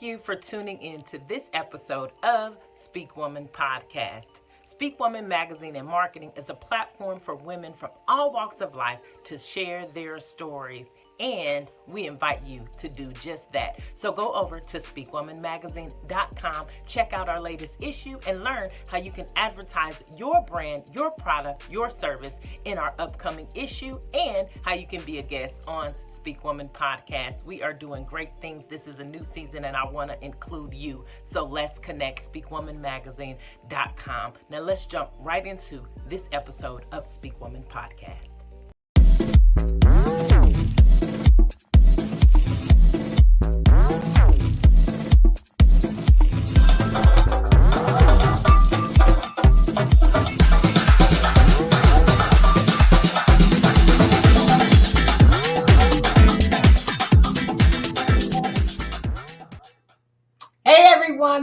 you for tuning in to this episode of Speak Woman Podcast. Speak Woman Magazine and Marketing is a platform for women from all walks of life to share their stories, and we invite you to do just that. So go over to speakwomanmagazine.com, check out our latest issue, and learn how you can advertise your brand, your product, your service in our upcoming issue, and how you can be a guest on Speak Woman Podcast. We are doing great things. This is a new season and I want to include you. So let's connect. SpeakWomanMagazine.com. Now let's jump right into this episode of Speak Woman Podcast.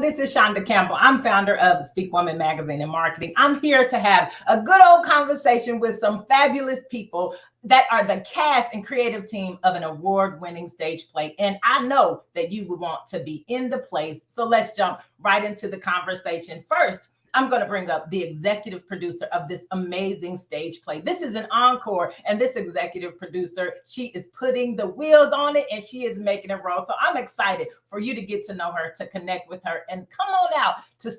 This is Shonda Campbell. I'm founder of Speak Woman Magazine and Marketing. I'm here to have a good old conversation with some fabulous people that are the cast and creative team of an award-winning stage play. And I know that you would want to be in the place. So let's jump right into the conversation. First, I'm going to bring up the executive producer of this amazing stage play. This is an encore, and this executive producer, she is putting the wheels on it, and she is making it roll. So I'm excited for you to get to know her, to connect with her, and come on out to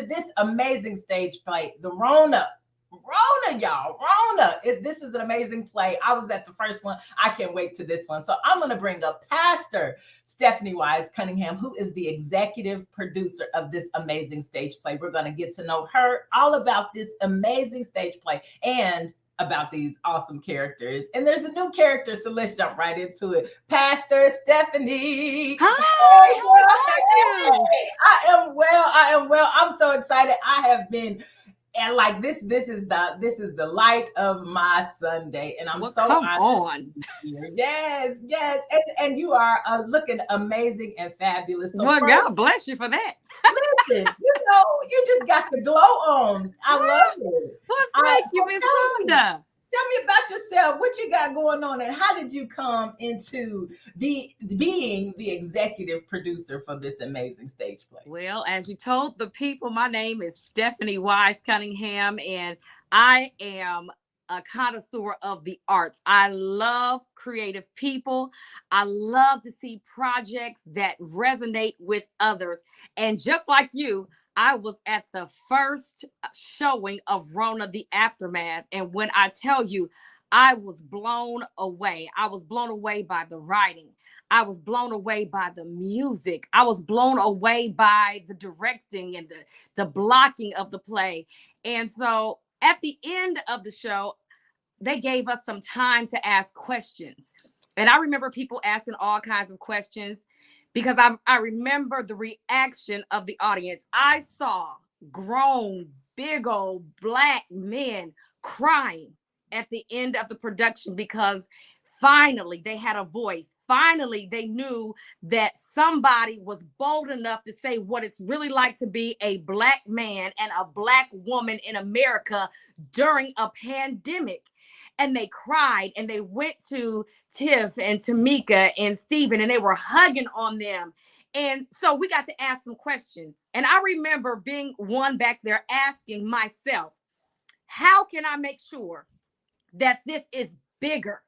this amazing stage play, the RONA. RONA, y'all. RONA. This is an amazing play. I was at the first one. I can't wait to this one. So I'm going to bring up Pastor Stephanie Wise Cunningham, who is the executive producer of this amazing stage play. We're going to get to know her all about this amazing stage play and about these awesome characters. And there's a new character, so let's jump right into it. Pastor Stephanie. Hi, how are you? I am well. I'm so excited. I have been like this is the light of my Sunday, and I'm come on. Yes, and you are looking amazing and fabulous. So well, God bless you for that. Listen, you just got the glow on. I love it. Well, thank you, Miss Shonda. Tell me about yourself. What you got going on, and how did you come into being the executive producer for this amazing stage play? Well, as you told the people, my name is Stephanie Wise Cunningham, and I am a connoisseur of the arts. I love creative people. I love to see projects that resonate with others. And just like you, I was at the first showing of RONA, The Aftermath. And when I tell you, I was blown away. I was blown away by the writing. I was blown away by the music. I was blown away by the directing and the blocking of the play. And so at the end of the show, they gave us some time to ask questions. And I remember people asking all kinds of questions, because I remember the reaction of the audience. I saw grown, big old Black men crying at the end of the production, because finally they had a voice. Finally, they knew that somebody was bold enough to say what it's really like to be a Black man and a Black woman in America during a pandemic. And they cried, and they went to Tiff and Tamika and Steven, and they were hugging on them. And so we got to ask some questions. And I remember being one back there asking myself, how can I make sure that this is bigger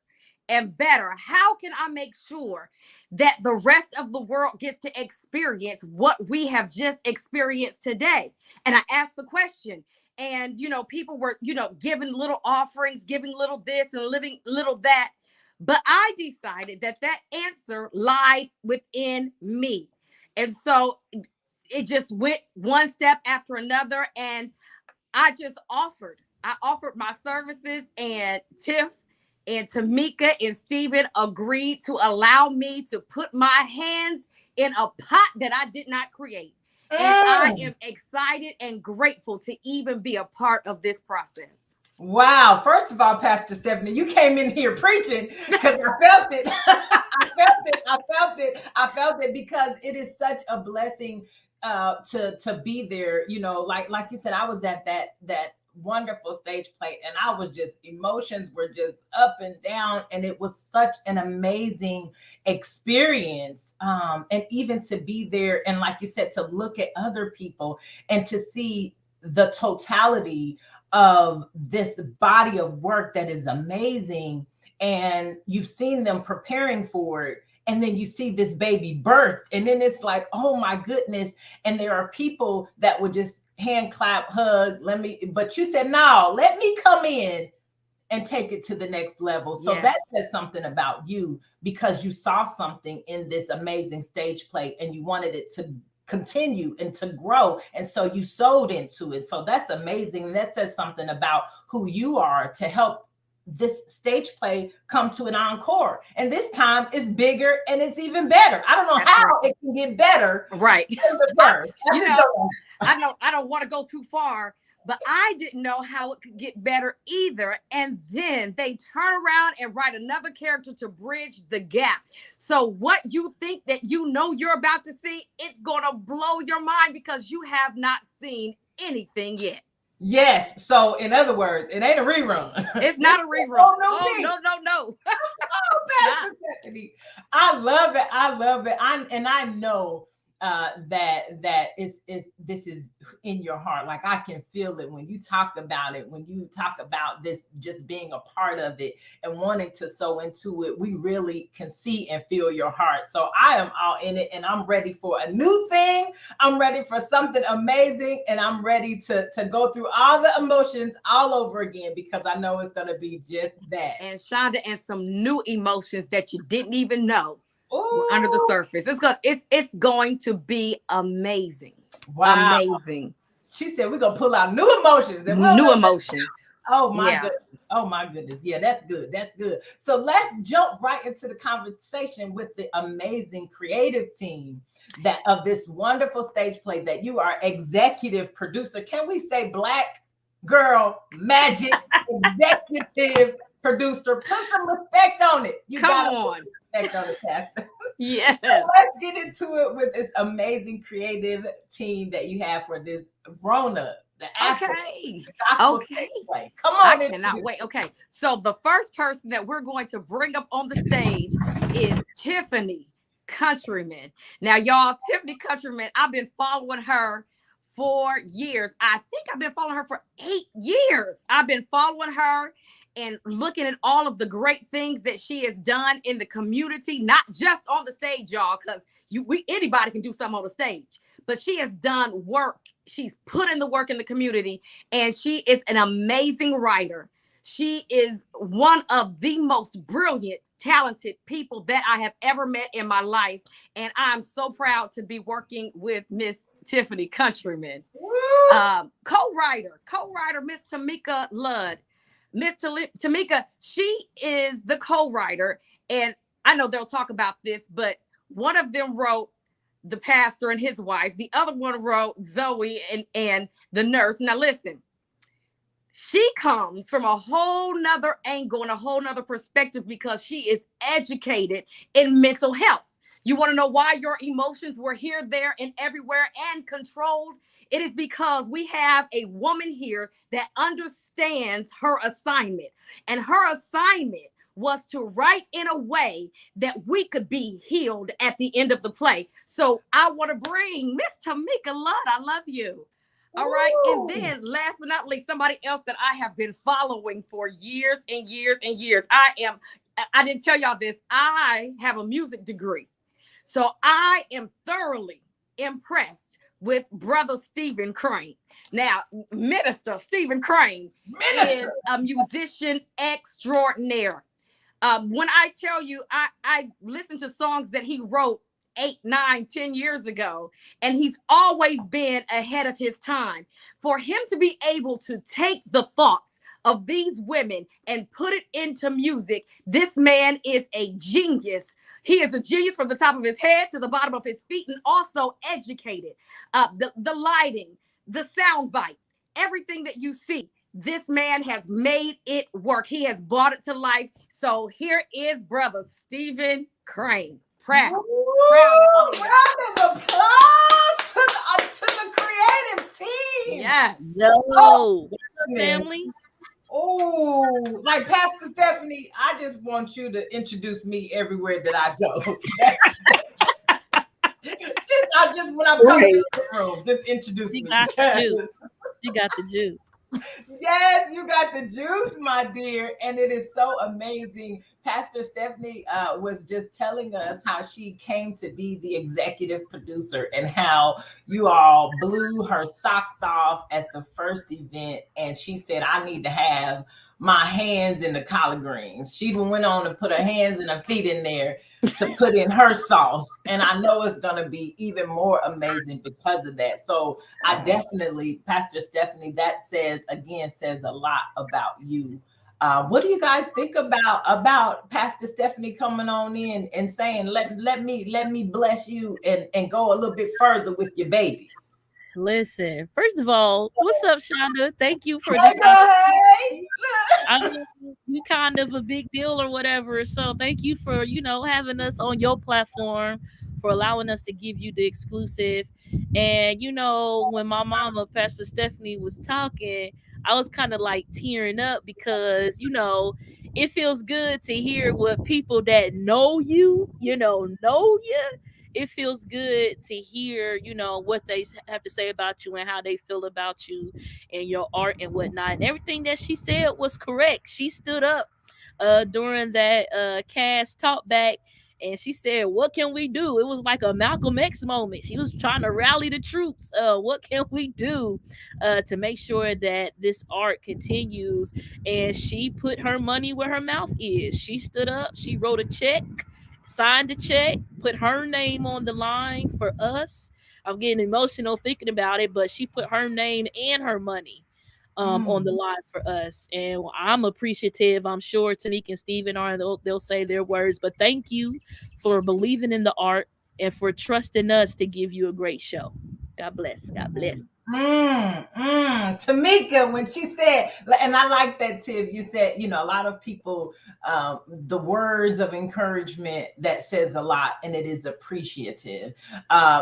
and better? How can I make sure that the rest of the world gets to experience what we have just experienced today? And I asked the question. And, people were, giving little offerings, giving little this and living little that. But I decided that answer lied within me. And so it just went one step after another. And I just offered. I offered my services, and Tiff and Tamika and Steven agreed to allow me to put my hands in a pot that I did not create. And I am excited and grateful to even be a part of this process. Wow. First of all, Pastor Stephanie, you came in here preaching, because I felt it. I felt it because it is such a blessing to be there. Like you said, I was at that wonderful stage play, and I was just, emotions were just up and down, and it was such an amazing experience. And even to be there, and like you said, to look at other people and to see the totality of this body of work that is amazing, and you've seen them preparing for it, and then you see this baby birth, and then it's like, oh my goodness. And there are people that would just hand clap, hug, but you said, no, let me come in and take it to the next level. So Yes. that says something about you, because you saw something in this amazing stage play and you wanted it to continue and to grow, and so you sold into it. So that's amazing. That says something about who you are, to help this stage play come to an encore, and this time it's bigger and it's even better. I don't know That's how right. it can get better, Right. than the first. You know, I don't want to go too far, but I didn't know how it could get better either. And then they turn around and write another character to bridge the gap. So what you think that you know you're about to see, it's gonna blow your mind, because you have not seen anything yet. Yes. So in other words, it ain't a rerun. It's not a rerun. Oh, No. Oh, Pastor Stephanie, I love it. I love it. I know that this is in your heart. Like, I can feel it when you talk about it. When you talk about this, just being a part of it and wanting to sow into it, we really can see and feel your heart. So I am all in it, and I'm ready for a new thing. I'm ready for something amazing, and I'm ready to go through all the emotions all over again, because I know it's going to be just that. And Shonda, and some new emotions that you didn't even know Ooh. under the surface. It's going to be amazing. Wow. Amazing. She said we're gonna pull out new emotions. New emotions. Oh my Yeah. goodness. Oh my goodness. Yeah, that's good. That's good. So let's jump right into the conversation with the amazing creative team that of this wonderful stage play that you are executive producer. Can we say Black Girl Magic executive producer? Put some respect on it. You Come gotta on. put respect on it, Pastor. Yes. So let's get into it with this amazing creative team that you have for this RONA, the Afro gospel stage play. Come on. I cannot wait. Okay. So the first person that we're going to bring up on the stage is Tiffany Countryman. Now, y'all, Tiffany Countryman, I've been following her for years. I think I've been following her for 8 years. I've been following her and looking at all of the great things that she has done in the community, not just on the stage, y'all, because anybody can do something on the stage, but she has done work. She's put in the work in the community, and she is an amazing writer. She is one of the most brilliant, talented people that I have ever met in my life. And I'm so proud to be working with Miss Tiffany Countryman. Co-writer, Miss Tamika Ludd. Miss Tamika, she is the co-writer. And I know they'll talk about this, but one of them wrote The Pastor and His Wife. The other one wrote Zoe and the Nurse. Now listen, she comes from a whole nother angle and a whole nother perspective, because she is educated in mental health. You want to know why your emotions were here, there, and everywhere and controlled? It is because we have a woman here that understands her assignment. And her assignment was to write in a way that we could be healed at the end of the play. So I want to bring Miss Tamika Ludd. I love you. All right. And then last but not least, somebody else that I have been following for years and years and years. I didn't tell y'all this. I have a music degree. So I am thoroughly impressed with Brother Stephen Crane. Now, Minister Stephen Crane is a musician extraordinaire. When I tell you, I listened to songs that he wrote 8, 9, 10 years ago, and he's always been ahead of his time. For him to be able to take the thoughts of these women and put it into music, this man is a genius. He is a genius from the top of his head to the bottom of his feet, and also educated. The lighting, the sound bites, everything that you see, this man has made it work. He has brought it to life. So here is Brother Stephen Crane. Proud of round of applause to the creative team. Yes. Oh, goodness. family. Oh, like Pastor Stephanie, I just want you to introduce me everywhere that I go. I just when I'm coming Right. in the room, just introduce She me got the because juice. She got the juice. yes, you got the juice, my dear, and it is so amazing. Pastor Stephanie was just telling us how she came to be the executive producer and how you all blew her socks off at the first event. And she said, I need to have my hands in the collard greens. She even went on and put her hands and her feet in there to put in her sauce. And I know it's going to be even more amazing because of that. So I definitely, Pastor Stephanie, that says a lot about you. What do you guys think about Pastor Stephanie coming on in and saying, let me bless you and go a little bit further with your baby? Listen, first of all, what's up, Shonda? Thank you for Hey, this girl, hey. I know you kind of a big deal or whatever. So thank you for, having us on your platform, for allowing us to give you the exclusive. And when my mama, Pastor Stephanie, was talking, I was kind of like tearing up because, it feels good to hear what people that know you, know you. It feels good to hear, what they have to say about you and how they feel about you and your art and whatnot. And everything that she said was correct. She stood up during that cast talk back, and she said, what can we do? It was like a Malcolm X moment. She was trying to rally the troops. What can we do to make sure that this art continues? And she put her money where her mouth is. She stood up, she wrote a check, signed the check, put her name on the line for us. I'm getting emotional thinking about it, but she put her name and her money on the line for us. And I'm appreciative. I'm sure Tanique and Steven are, and they'll say their words. But thank you for believing in the art and for trusting us to give you a great show. God bless. God bless. Tamika, when she said, and I like that, Tiff, you said, a lot of people, the words of encouragement that says a lot, and it is appreciative.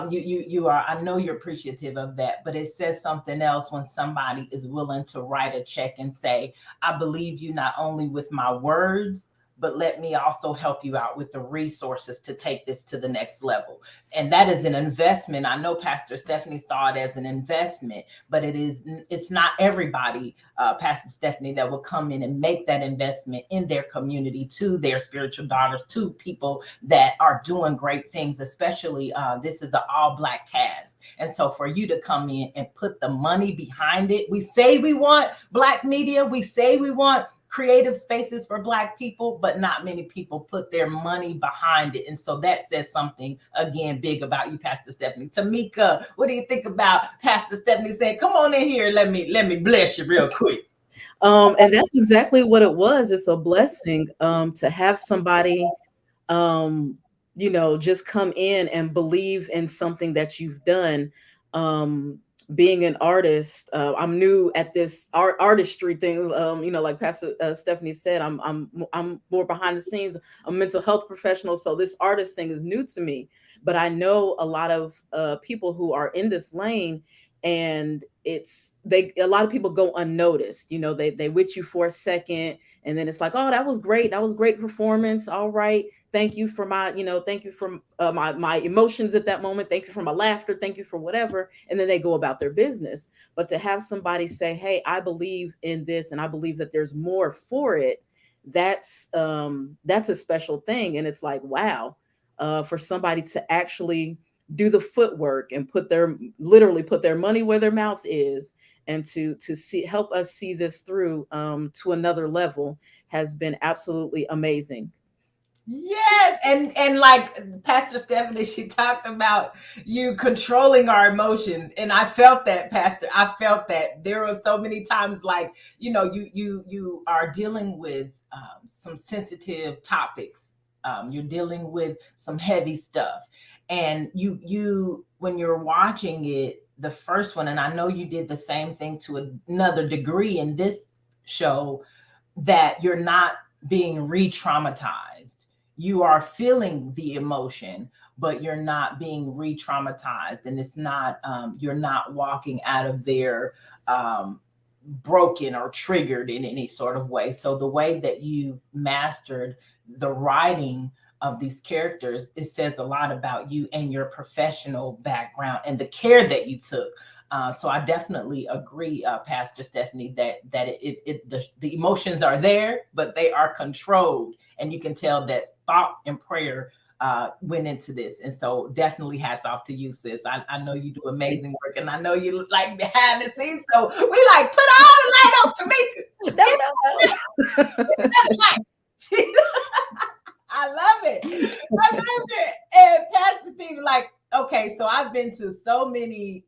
You are, I know you're appreciative of that, but it says something else when somebody is willing to write a check and say, I believe you not only with my words, but let me also help you out with the resources to take this to the next level. And that is an investment. I know Pastor Stephanie saw it as an investment, but it's not everybody, Pastor Stephanie, that will come in and make that investment in their community, to their spiritual daughters, to people that are doing great things, especially this is an all Black cast. And so for you to come in and put the money behind it, we say we want Black media, we say we want creative spaces for Black people, but not many people put their money behind it. And so that says something, again, big about you, Pastor Stephanie. Tamika, what do you think about Pastor Stephanie saying, come on in here, let me bless you real quick? And that's exactly what it was. It's a blessing to have somebody, just come in and believe in something that you've done. Being an artist, I'm new at this artistry thing. Like Pastor Stephanie said, I'm more behind the scenes. I'm a mental health professional, so this artist thing is new to me. But I know a lot of people who are in this lane, and a lot of people go unnoticed. They with you for a second, and then it's like, oh, that was great, that was great performance, all right, thank you for thank you for my emotions at that moment, thank you for my laughter, thank you for whatever, and then they go about their business. But to have somebody say, hey, I believe in this and I believe that there's more for it, that's a special thing. And it's like, wow, for somebody to actually do the footwork and literally put their money where their mouth is, and to help us see this through to another level, has been absolutely amazing. Yes, and like Pastor Stephanie, she talked about you controlling our emotions, and I felt that, Pastor. I felt that there were so many times, like you are dealing with some sensitive topics. You're dealing with some heavy stuff, and you when you're watching it, the first one, and I know you did the same thing to another degree in this show, that you're not being re-traumatized. You are feeling the emotion, but you're not being re-traumatized, and it's not you're not walking out of there broken or triggered in any sort of way. So the way that you mastered the writing of these characters, it says a lot about you and your professional background and the care that you took. So I definitely agree, Pastor Stephanie, that the emotions are there, but they are controlled, and you can tell that thought and prayer went into this. And so definitely hats off to you, sis. I know you do amazing work, and I know you like behind the scenes. So we like put all the light on Tamika. I love it. I love it. And Pastor Steve, like, okay, so I've been to so many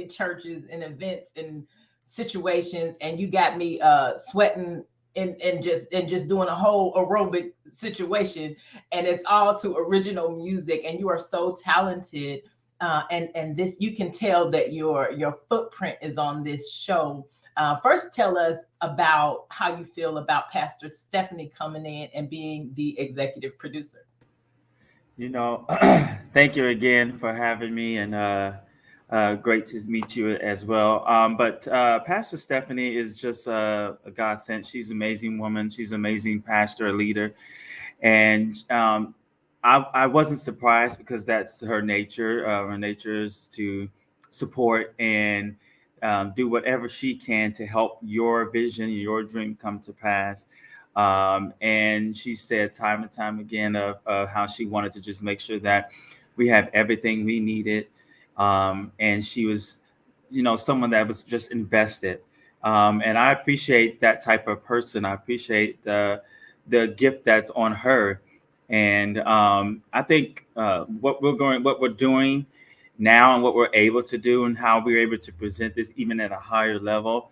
churches and events and situations, and you got me sweating and just doing a whole aerobic situation, and it's all to original music, and you are so talented, and this, you can tell that your footprint is on this show. First, tell us about how you feel about Pastor Stephanie coming in and being the executive producer. Thank you again for having me, and great to meet you as well. But Pastor Stephanie is just a godsend. She's an amazing woman. She's an amazing pastor, leader. And I wasn't surprised, because that's her nature. Her nature is to support and do whatever she can to help your vision, your dream come to pass. And she said time and time again of how she wanted to just make sure that we have everything we needed. And she was, someone that was just invested. And I appreciate that type of person. I appreciate the gift that's on her. And I think what we're doing now, and what we're able to do, and how we're able to present this even at a higher level,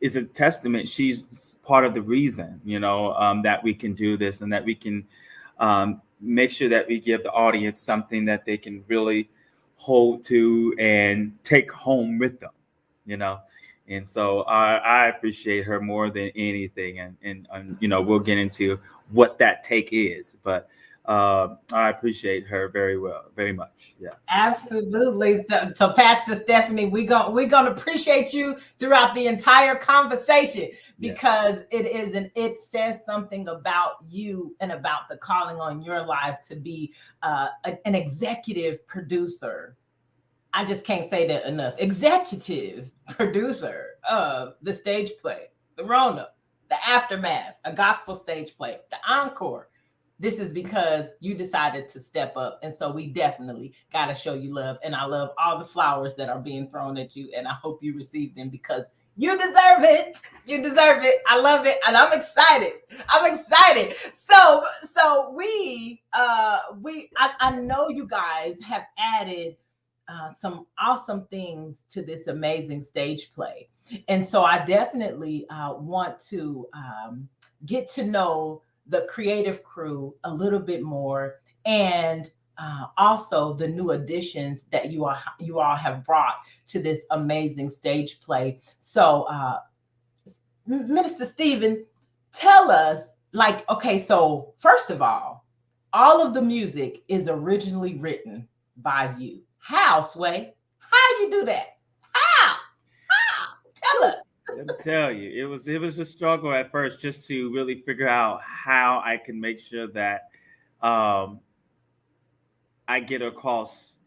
is a testament. She's part of the reason, that we can do this, and that we can make sure that we give the audience something that they can really hold to and take home with them, And so I appreciate her more than anything. And we'll get into what that take is, but I appreciate her very much. Yeah, absolutely. So Pastor Stephanie, we're gonna appreciate you throughout the entire conversation, because it says something about you and about the calling on your life to be an executive producer. I just can't say that enough. Executive producer of the stage play, the RONA, the Aftermath, a gospel stage play, the Encore. This is because you decided to step up. And so we definitely got to show you love. And I love all the flowers that are being thrown at you. And I hope you receive them, because you deserve it. You deserve it. I love it. And I'm excited. So I know you guys have added some awesome things to this amazing stage play. And so I definitely want to get to know the creative crew a little bit more, and also the new additions that you all have brought to this amazing stage play. So Minister Stephen, tell us, okay, so first of all of the music is originally written by you. How, Sway? How you do that? How? Tell us. Let me tell you, it was a struggle at first, just to really figure out how I can make sure that I get across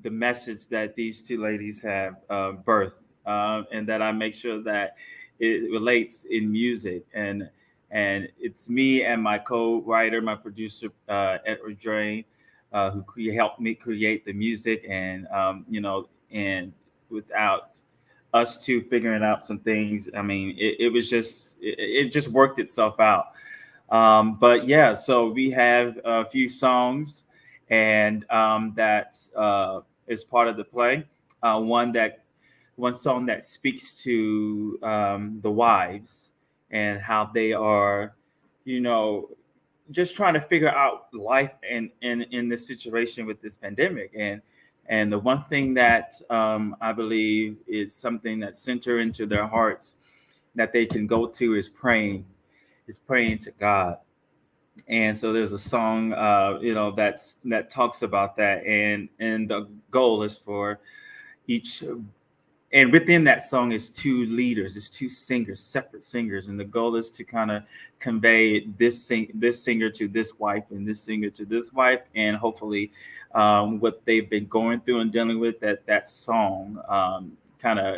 the message that these two ladies have birthed, and that I make sure that it relates in music. And it's me and my co-writer, my producer, Edward Drain, who helped me create the music. And and without us two figuring out some things, I mean, it just worked itself out. But yeah, so we have a few songs, and that is part of the play. One song that speaks to the wives, and how they are, just trying to figure out life in this situation with this pandemic. And the one thing that I believe is something that center into their hearts, that they can go to, is praying to God. And so there's a song, that talks about that. And the goal is for each and within that song is two leaders, it's two singers, separate singers, and the goal is to kind of convey this singer to this wife and this singer to this wife, and hopefully what they've been going through and dealing with, that song kind of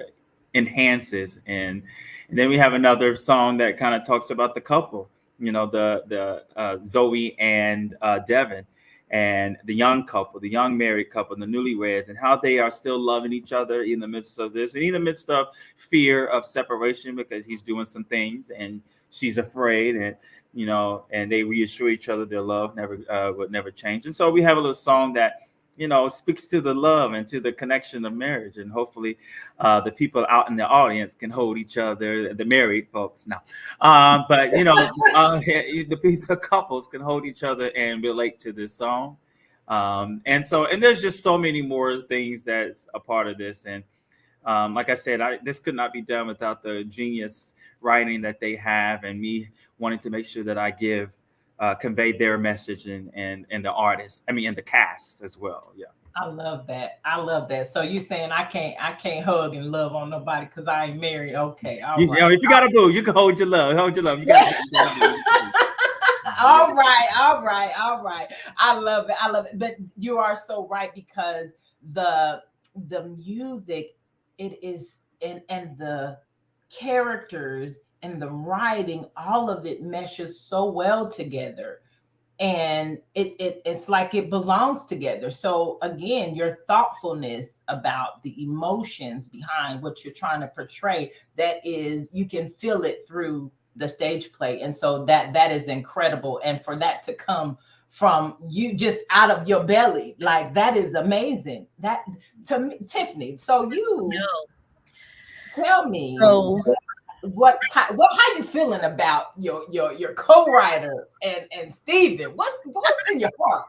enhances. And then we have another song that kind of talks about the couple, the Zoe and Devin, and the young couple, the young married couple, the newlyweds, and how they are still loving each other in the midst of this, and in the midst of fear of separation, because he's doing some things and she's afraid, and they reassure each other their love would never change. And so we have a little song that speaks to the love and to the connection of marriage, and hopefully the people out in the audience can hold each other, the married folks now, but the couples can hold each other and relate to this song. And there's just so many more things that's a part of this. And like I said, this could not be done without the genius writing that they have, and me wanting to make sure that I convey their message and the artist, and the cast as well. Yeah. I love that. I love that. So you saying I can't hug and love on nobody because I ain't married. Okay. All right. If you got a boo, you can hold your love. Hold your love. You got All right. I love it. But you are so right, because the music, it is, and the characters and the writing, all of it meshes so well together, and it's like it belongs together. So again, your thoughtfulness about the emotions behind what you're trying to portray, that is, you can feel it through the stage play. And so that is incredible, and for that to come from you just out of your belly, like, that is amazing. That, to me, Tiffany, so tell me, So how you feeling about your co-writer and Steven? What's in your heart?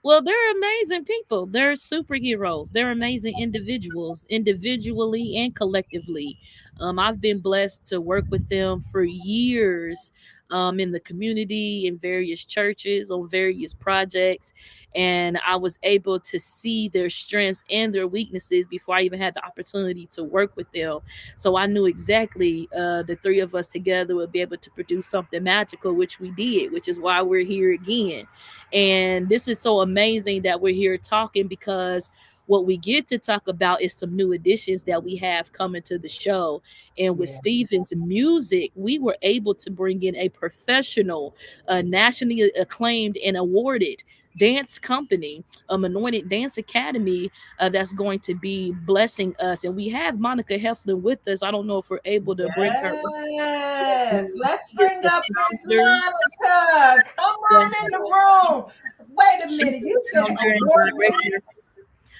Well, they're amazing people. They're superheroes. They're amazing individuals, individually and collectively. I've been blessed to work with them for years, in the community, in various churches, on various projects. And I was able to see their strengths and their weaknesses before I even had the opportunity to work with them. So I knew exactly, the three of us together would be able to produce something magical, which we did, which is why we're here again. And this is so amazing that we're here talking, because what we get to talk about is some new additions that we have coming to the show. And with Yeah. Steven's music, we were able to bring in a professional, nationally acclaimed and awarded dance company, Anointed Dance Academy, that's going to be blessing us. And we have Monica Heflin with us. I don't know if we're able to bring her up. Yes, let's She is bring the up Miss founder. Monica. Come on in the room. Wait a She's minute, the you said founder and award winning? director.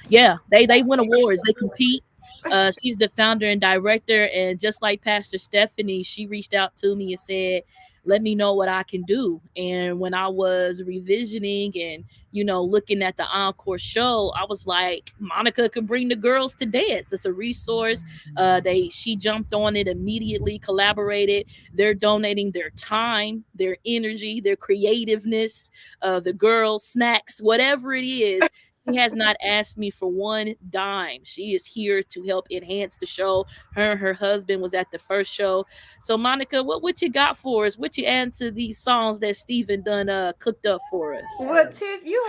Yeah, they win awards. They compete. She's the founder and director, and just like Pastor Stephanie, she reached out to me and said, "Let me know what I can do." And when I was revisioning and looking at the encore show, I was like, Monica could bring the girls to dance. It's a resource. She jumped on it immediately, collaborated. They're donating their time, their energy, their creativeness, the girls, snacks, whatever it is. She has not asked me for one dime. She is here to help enhance the show. Her and her husband was at the first show. So, Monica, what you got for us? What you add to these songs that Steven done cooked up for us? Well, Tiff, you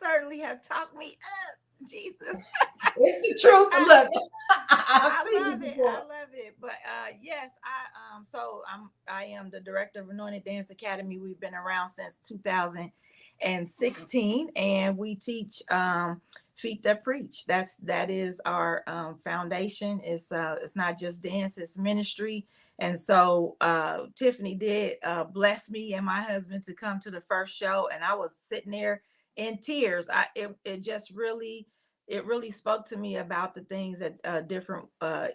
certainly have talked me up. Jesus. It's the truth. Look, I've I seen you love it. before. I love it. But yes, I am the director of Anointed Dance Academy. We've been around since 2016, and we teach Feet That Preach. That is our foundation. It's not just dance, it's ministry. And so Tiffany did bless me and my husband to come to the first show, and I was sitting there in tears. It really spoke to me about the things that different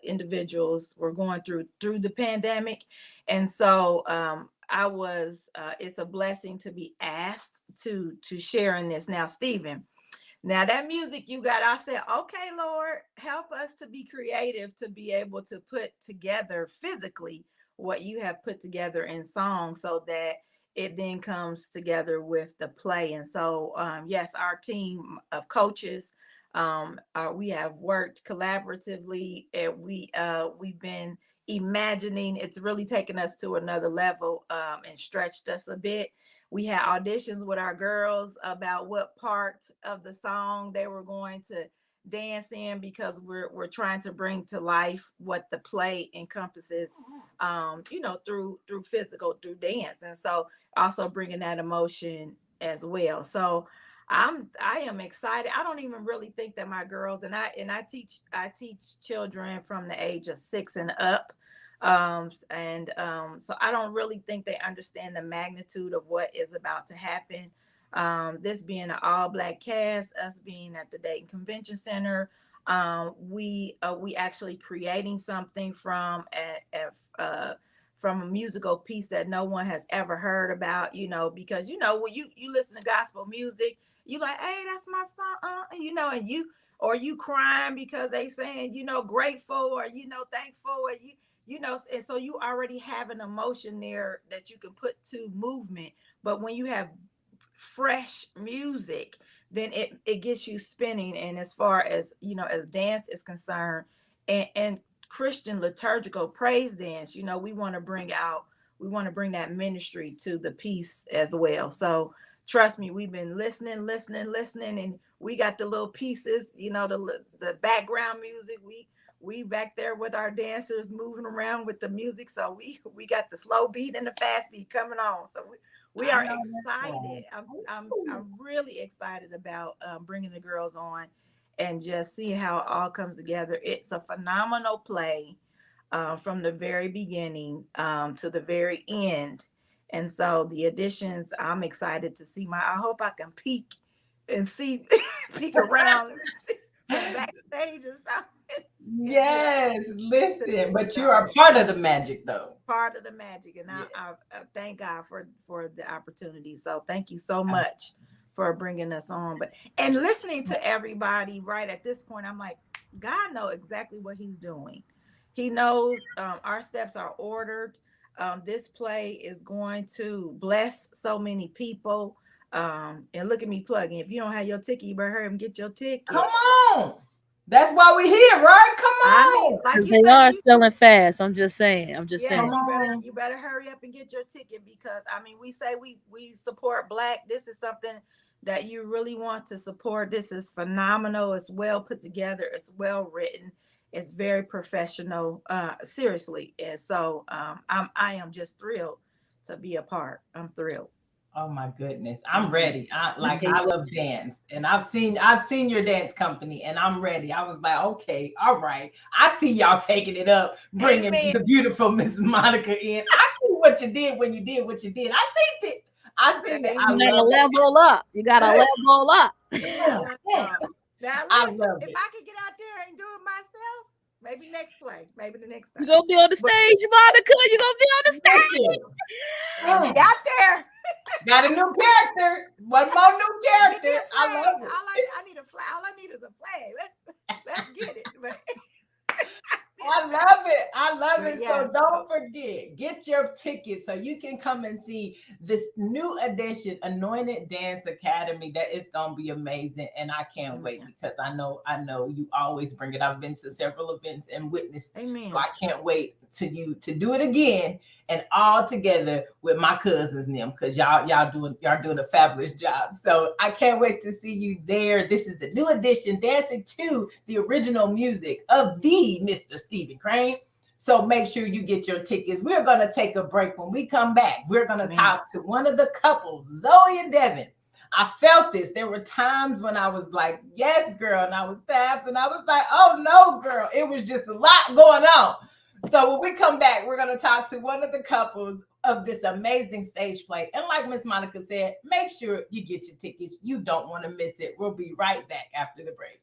individuals were going through the pandemic. And so it's a blessing to be asked to share in this. Now, Stephen, now that music you got, I said, okay, Lord, help us to be creative, to be able to put together physically what you have put together in song, so that it then comes together with the play. And so, yes, our team of coaches, We have worked collaboratively, and we've been imagining. It's really taken us to another level, and stretched us a bit. We had auditions with our girls about what part of the song they were going to dance in, because we're trying to bring to life what the play encompasses, through through dance, and so also bringing that emotion as well. So I am excited. I don't even really think that my girls, and I teach children from the age of 6 and up. So I don't really think they understand the magnitude of what is about to happen. This being an all Black cast, us being at the Dayton Convention Center, we actually creating something from a musical piece that no one has ever heard about, because when you listen to gospel music, you like, hey, that's my song, and you crying because they saying, grateful, or thankful, or and so you already have an emotion there that you can put to movement. But when you have fresh music, then it gets you spinning. And as far as as dance is concerned, and Christian liturgical praise dance, we want to bring that ministry to the piece as well. So trust me, we've been listening, and we got the little pieces, the background music. We back there with our dancers moving around with the music. So we got the slow beat and the fast beat coming on. So we are excited. I'm really excited about bringing the girls on and just seeing how it all comes together. It's a phenomenal play, from the very beginning to the very end. And so the additions, I'm excited to see. I hope I can peek and see, peek around from backstage or something. Yes, listen, but you are part of the magic, though. Part of the magic, and I thank God for the opportunity. So thank you so much for bringing us on. And listening to everybody right at this point, I'm like, God knows exactly what He's doing. He knows our steps are ordered. This play is going to bless so many people. And look at me plugging. If you don't have your ticket, you better hurry and get your ticket. Come on. That's why we're here, right? Come on. I mean, like they are selling fast. I'm just saying. You better hurry up and get your ticket, because we say we support Black. This is something that you really want to support. This is phenomenal. It's well put together. It's well written. It's very professional, seriously. And so I am just thrilled to be a part. I'm thrilled. Oh my goodness, I'm ready. I love dance, and I've seen your dance company, and I'm ready. I was like, okay, all right. I see y'all taking it up, bringing the beautiful Miss Monica in. I see what you did when you did what you did. I seen it. You gotta level up. You gotta level up. Yeah. Now, listen, if I could get out there and do it myself, maybe next play, maybe the next time. You're gonna be on the stage, Monica. You're gonna be on the stage. Be out there. Got a new character. One more new character. I love it. I need a flag. All I need is a flag. Let's get it. I love it. I love it. Yes. So don't forget, get your ticket so you can come and see this new edition, Anointed Dance Academy. That is going to be amazing. And I can't wait, because I know you always bring it. I've been to several events and witnessed. Amen. So I can't wait to do it again, and all together with my cousins and them, because y'all doing a fabulous job. So I can't wait to see you there. This is the new edition, dancing to the original music of the Mr. Stephen Crane. So make sure you get your tickets. We're going to take a break. When we come back, we're going to talk to one of the couples, Zoe and Devin. I felt this. There were times when I was like, yes, girl. And I was taps, and I was like, oh no, girl. It was just a lot going on. So when we come back, we're going to talk to one of the couples of this amazing stage play. And like Miss Monica said, make sure you get your tickets. You don't want to miss it. We'll be right back after the break.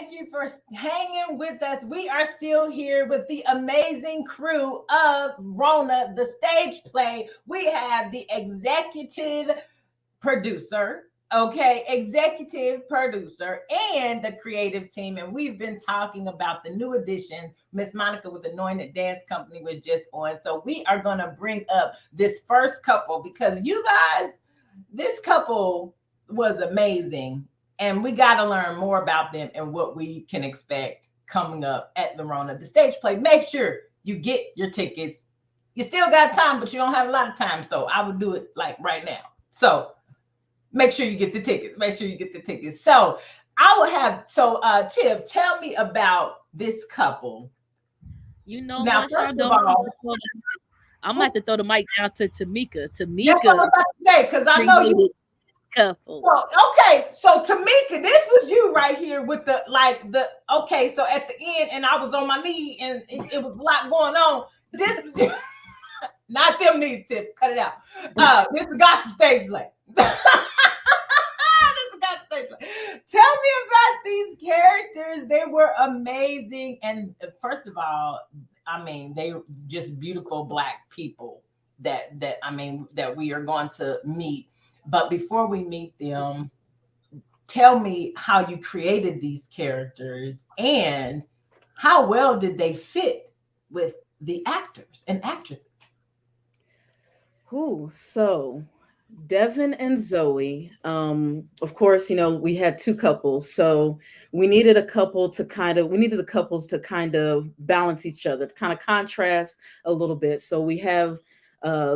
Thank you for hanging with us. We are still here with the amazing crew of RONA, the stage play. We have the executive producer, executive producer, and the creative team. And we've been talking about the new addition. Miss Monica with Anointed Dance Company was just on. So we are going to bring up this first couple because you guys, this couple was amazing. And we got to learn more about them and what we can expect coming up at the RONA, the stage play. Make sure you get your tickets. You still got time, but you don't have a lot of time. So I would do it like right now. So make sure you get the tickets. Make sure you get the tickets. So I will have, Tiff, tell me about this couple. You know Now, what, first Shonda? of all, I'm going to have to throw the mic down to Tamika. that's what I'm about to say, because I know you. Couple. Well, okay, so Tamika, this was you right here with so at the end, and I was on my knee, and it was a lot going on. This not them knees, Tiff, cut it out. This is gospel stage play. This is gospel stage play. Tell me about these characters. They were amazing, and first of all, I mean, they were just beautiful Black people that we are going to meet. But before we meet them, tell me how you created these characters and how well did they fit with the actors and actresses? So Devin and Zoe, of course, we had two couples. So we needed the couples to kind of balance each other, to kind of contrast a little bit. So we have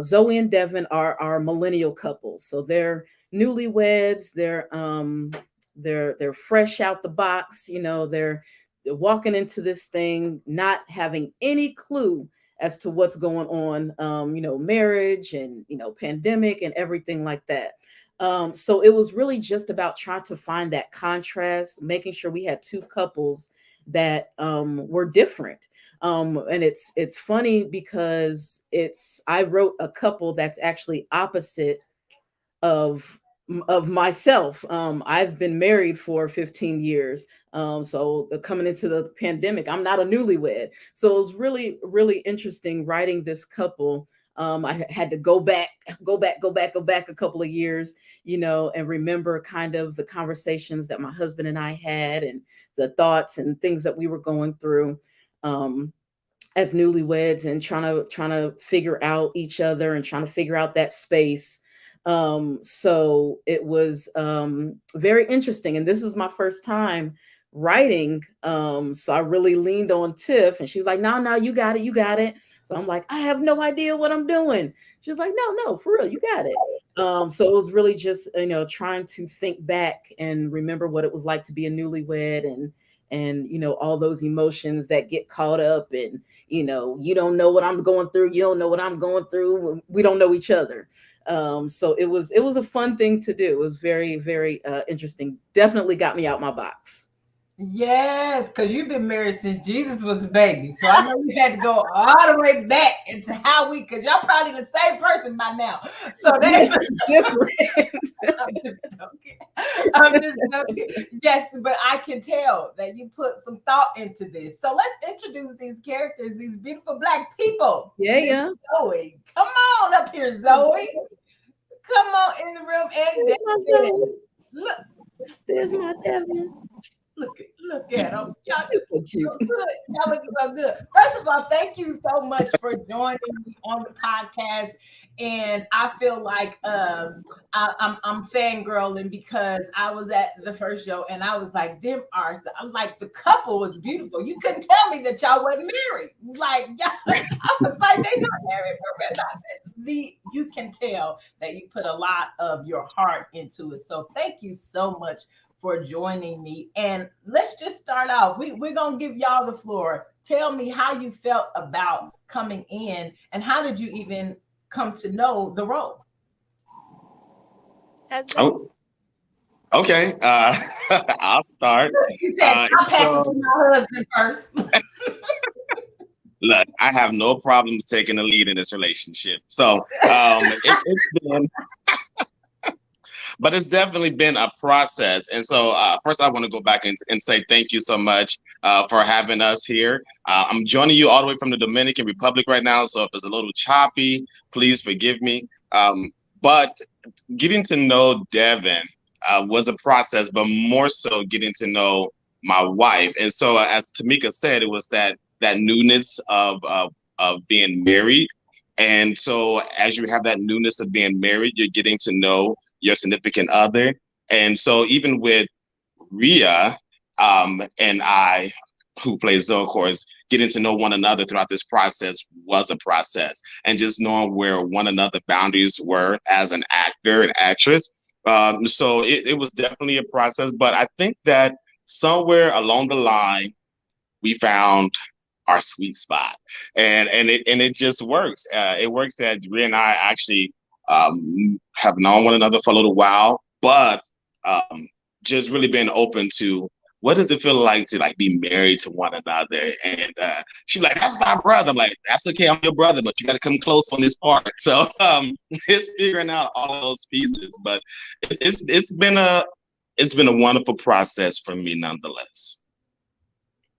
Zoe and Devin are our millennial couple. So they're newlyweds. They're fresh out the box. They're walking into this thing not having any clue as to what's going on. Marriage and pandemic and everything like that. So it was really just about trying to find that contrast, making sure we had two couples that were different. And it's funny because I wrote a couple that's actually opposite of myself. I've been married for 15 years. So coming into the pandemic, I'm not a newlywed. So it was really, really interesting writing this couple. I had to go back a couple of years, and remember kind of the conversations that my husband and I had and the thoughts and things that we were going through. As newlyweds and trying to figure out each other and trying to figure out that space. So it was very interesting. And this is my first time writing. So I really leaned on Tiff and she's like, no, you got it. So I'm like, I have no idea what I'm doing. She's like, no, for real, you got it. So it was really just, trying to think back and remember what it was like to be a newlywed and all those emotions that get caught up and, you don't know what I'm going through. You don't know what I'm going through. We don't know each other. So it was a fun thing to do. It was very, very interesting. Definitely got me out my box. Yes, because you've been married since Jesus was a baby. So I know you had to go all the way back into because y'all probably the same person by now. So that's different. I'm just joking. Yes, but I can tell that you put some thought into this. So let's introduce these characters, these beautiful Black people. Yeah. Zoe, come on up here, Zoe. Come on in the room and look. There's my Devin. Look at them. Y'all look so good. Y'all look so good. First of all, thank you so much for joining me on the podcast. And I feel like I'm fangirling because I was at the first show and I was like, I'm like, the couple was beautiful. You couldn't tell me that y'all wasn't married. Like, I was like, they not married for real. You can tell that you put a lot of your heart into it. So thank you so much for joining me. And let's just start off. We're going to give y'all the floor. Tell me how you felt about coming in and how did you even come to know the role? Oh, okay. I'll start. You said, I'll pass it to my husband first. Look, I have no problems taking the lead in this relationship. So it's been... but it's definitely been a process. And so first I want to go back and say thank you so much for having us here. I'm joining you all the way from the Dominican Republic right now. So if it's a little choppy, please forgive me. But getting to know Devin was a process, but more so getting to know my wife. And so as Tamika said, it was that newness of being married. And so as you have that newness of being married, you're getting to know your significant other. And so even with Rhea and I, who plays Zoe, of course, getting to know one another throughout this process was a process. And just knowing where one another boundaries were as an actor and actress. So it was definitely a process. But I think that somewhere along the line, we found our sweet spot, and it just works. It works that Rhea and I actually have known one another for a little while, but just really been open to what does it feel like to like be married to one another. And she's like, "That's my brother." I'm like, "That's okay, I'm your brother, but you got to come close on this part." So it's figuring out all of those pieces, but it's been a wonderful process for me nonetheless.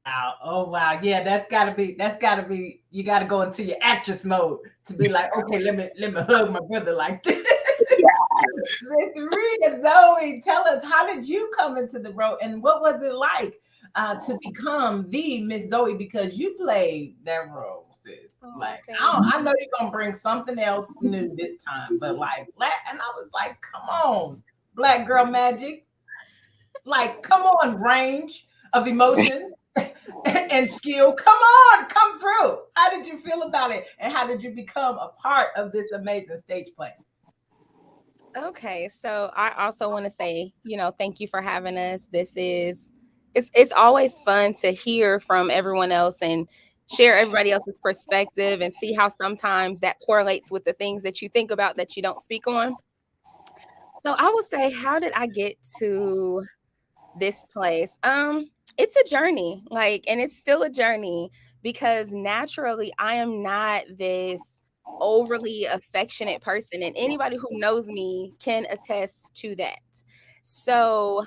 Wow. Oh wow. Yeah, that's gotta be, you gotta go into your actress mode to be like, okay, let me hug my brother like this. Miss Rhea, Zoe, tell us, how did you come into the role and what was it like to become the Miss Zoe, because you played that role, sis. Like, I know you're gonna bring something else new this time, but like and I was like, come on, Black girl magic. Like, come on, range of emotions. And skill. Come on, come through. How did you feel about it? And how did you become a part of this amazing stage play? Okay, so I also want to say, thank you for having us. It's always fun to hear from everyone else and share everybody else's perspective and see how sometimes that correlates with the things that you think about that you don't speak on. So I would say, how did I get to this place? It's a journey, and it's still a journey, because naturally I am not this overly affectionate person, and anybody who knows me can attest to that. So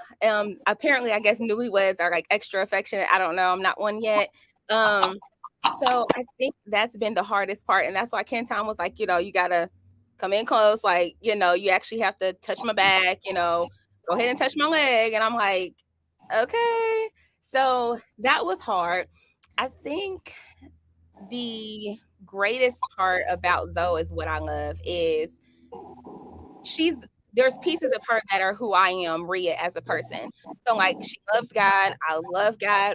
apparently I guess newlyweds are like extra affectionate. I don't know, I'm not one yet. So I think that's been the hardest part, and that's why Kenton was like, you gotta come in close, you actually have to touch my back, go ahead and touch my leg. And I'm like, okay. So that was hard. I think the greatest part about Zoe is what I love is there's pieces of her that are who I am, Rhea, as a person. So she loves God. I love God,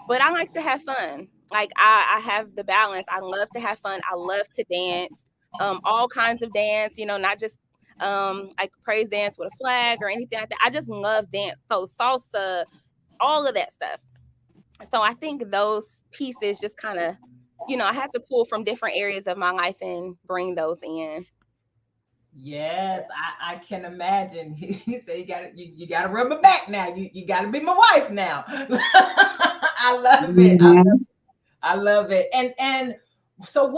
but I like to have fun. I have the balance. I love to have fun. I love to dance, all kinds of dance, not just praise dance with a flag or anything like that. I just love dance. So salsa, all of that stuff. So I think those pieces just kind of, I have to pull from different areas of my life and bring those in. Yes, I can imagine. He said, you gotta rub my back now. You gotta be my wife now. I love it. I love it. And so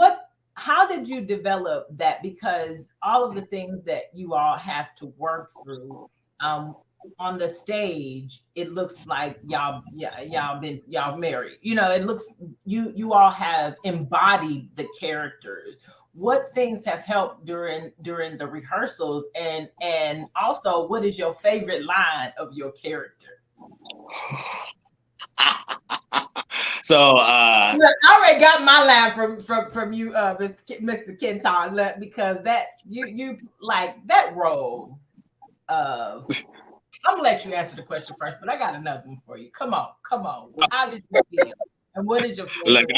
how did you develop that? Because all of the things that you all have to work through, on the stage, it looks like y'all married. It looks, you all have embodied the characters. What things have helped during the rehearsals, and also, what is your favorite line of your character? So look, I already got my line from you, Mr. Kenton, because that you like that role of. I'm gonna let you answer the question first, but I got another one for you. Come on. How did you feel? And what is your favorite?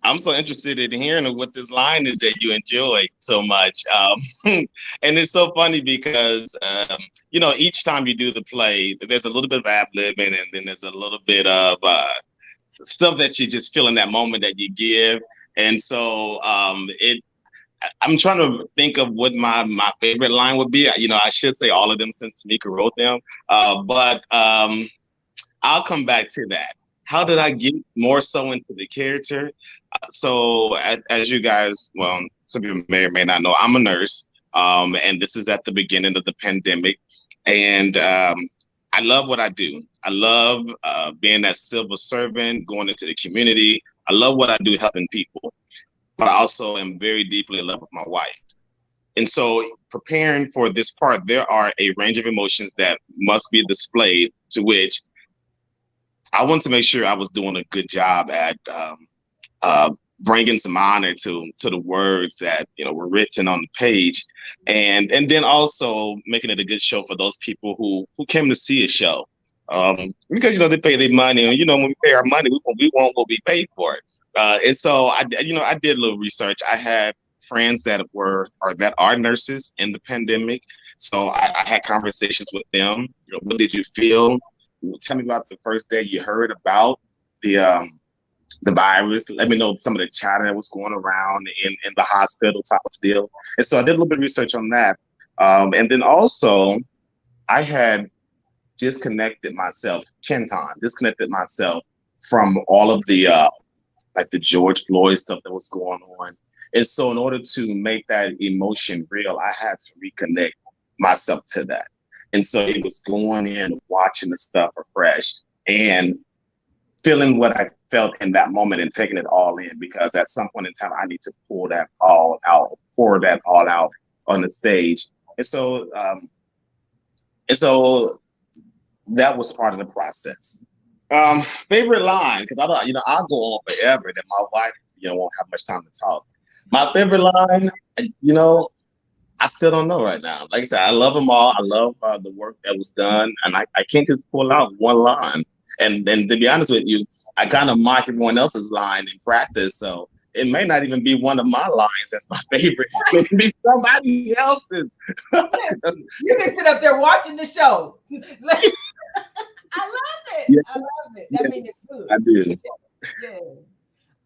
I'm so interested in hearing what this line is that you enjoy so much. And it's so funny because, each time you do the play, there's a little bit of ad-libbing, and then there's a little bit of stuff that you just feel in that moment that you give. And so I'm trying to think of what my favorite line would be. I should say all of them since Tamika wrote them, but I'll come back to that. How did I get more so into the character? So as you guys, well, some people may or may not know, I'm a nurse. And this is at the beginning of the pandemic. And I love what I do. I love being that civil servant, going into the community. I love what I do, helping people. But I also am very deeply in love with my wife. And so preparing for this part, there are a range of emotions that must be displayed, to which I want to make sure I was doing a good job at bringing some honor to the words that were written on the page, and then also making it a good show for those people who came to see a show, because they pay their money, and when we pay our money, we want what we pay for it. And so I did a little research. I had friends that are nurses in the pandemic, so I had conversations with them. What did you feel? Tell me about the first day you heard about the virus. Let me know some of the chatter that was going around in the hospital type of deal. And so I did a little bit of research on that. And then also I had disconnected myself from all of the like the George Floyd stuff that was going on. And so in order to make that emotion real, I had to reconnect myself to that. And so it was going in, watching the stuff afresh, and feeling what I felt in that moment and taking it all in, because at some point in time, I need to pour that all out on the stage. And so that was part of the process. Favorite line, because I'll go on forever, that my wife, won't have much time to talk. My favorite line, I still don't know right now. Like I said, I love them all. I love the work that was done, and I can't just pull out one line. And then, to be honest with you, I kind of mock everyone else's line in practice, so it may not even be one of my lines that's my favorite. It may be somebody else's. You can sit up there watching the show. I love it. Yes. I love it. That means it's good. I do. Yeah,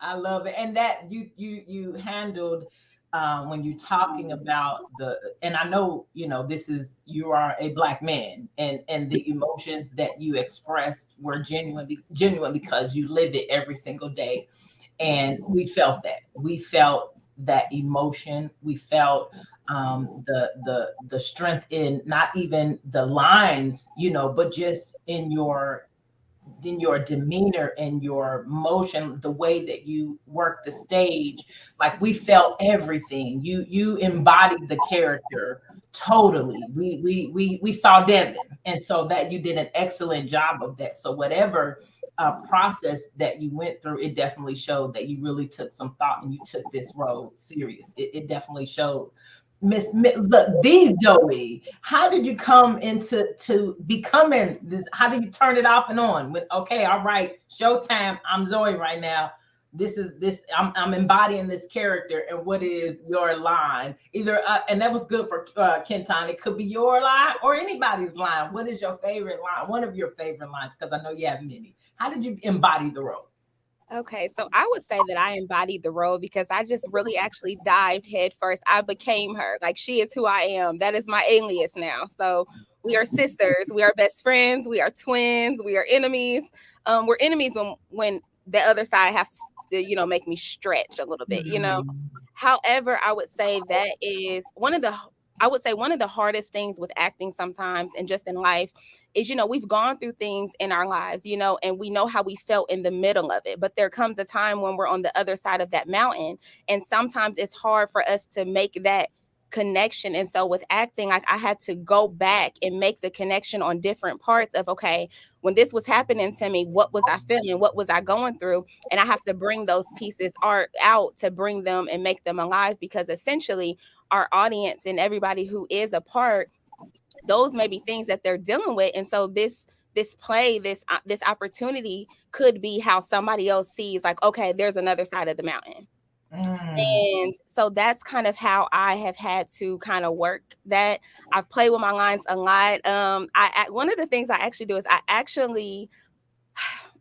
I love it. And that you handled when you're talking about and I know you are a Black man, and the emotions that you expressed were genuine because you lived it every single day, and we felt that emotion. We felt the strength in not even the lines, but just in your demeanor and your motion, the way that you work the stage. Like, we felt everything. You embodied the character totally. We saw Devin, and so that you did an excellent job of that. So whatever process that you went through, it definitely showed that you really took some thought and you took this role serious. It definitely showed. Miss Zoe, how did you come into becoming this? How did you turn it off and on? With okay, all right, showtime. I'm Zoe right now. I'm embodying this character. And what is your line? Either and that was good for Kenton. It could be your line or anybody's line. What is your favorite line? One of your favorite lines, because I know you have many. How did you embody the role? Okay, so I would say that I embodied the role because I just really actually dived head first. I became her. Like, she is who I am. That is my alias now. So we are sisters. We are best friends. We are twins. We are enemies. We're enemies when the other side has to, make me stretch a little bit, However, I would say that is one of the hardest things with acting sometimes, and just in life, is, we've gone through things in our lives, and we know how we felt in the middle of it. But there comes a time when we're on the other side of that mountain. And sometimes it's hard for us to make that connection. And so with acting, like, I had to go back and make the connection on different parts of, okay, when this was happening to me, what was I feeling? What was I going through? And I have to bring those pieces out to bring them and make them alive, because essentially our audience and everybody who is a part, those may be things that they're dealing with. And so this play, this opportunity could be how somebody else sees, like, okay, there's another side of the mountain. And so that's kind of how I have had to kind of work that. I've played with my lines a lot. One of the things I actually do is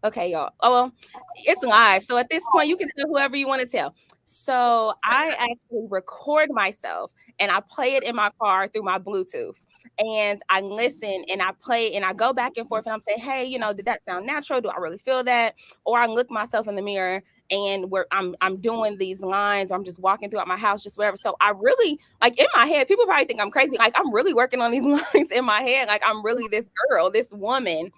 okay, y'all. Oh, well, it's live. So at this point, you can tell whoever you want to tell. So I actually record myself and I play it in my car through my Bluetooth. And I listen and I play and I go back and forth and I'm saying, hey, did that sound natural? Do I really feel that? Or I look myself in the mirror and I'm doing these lines, or I'm just walking throughout my house, just whatever. So I really, like, in my head, people probably think I'm crazy. Like, I'm really working on these lines in my head. Like, I'm really this girl, this woman.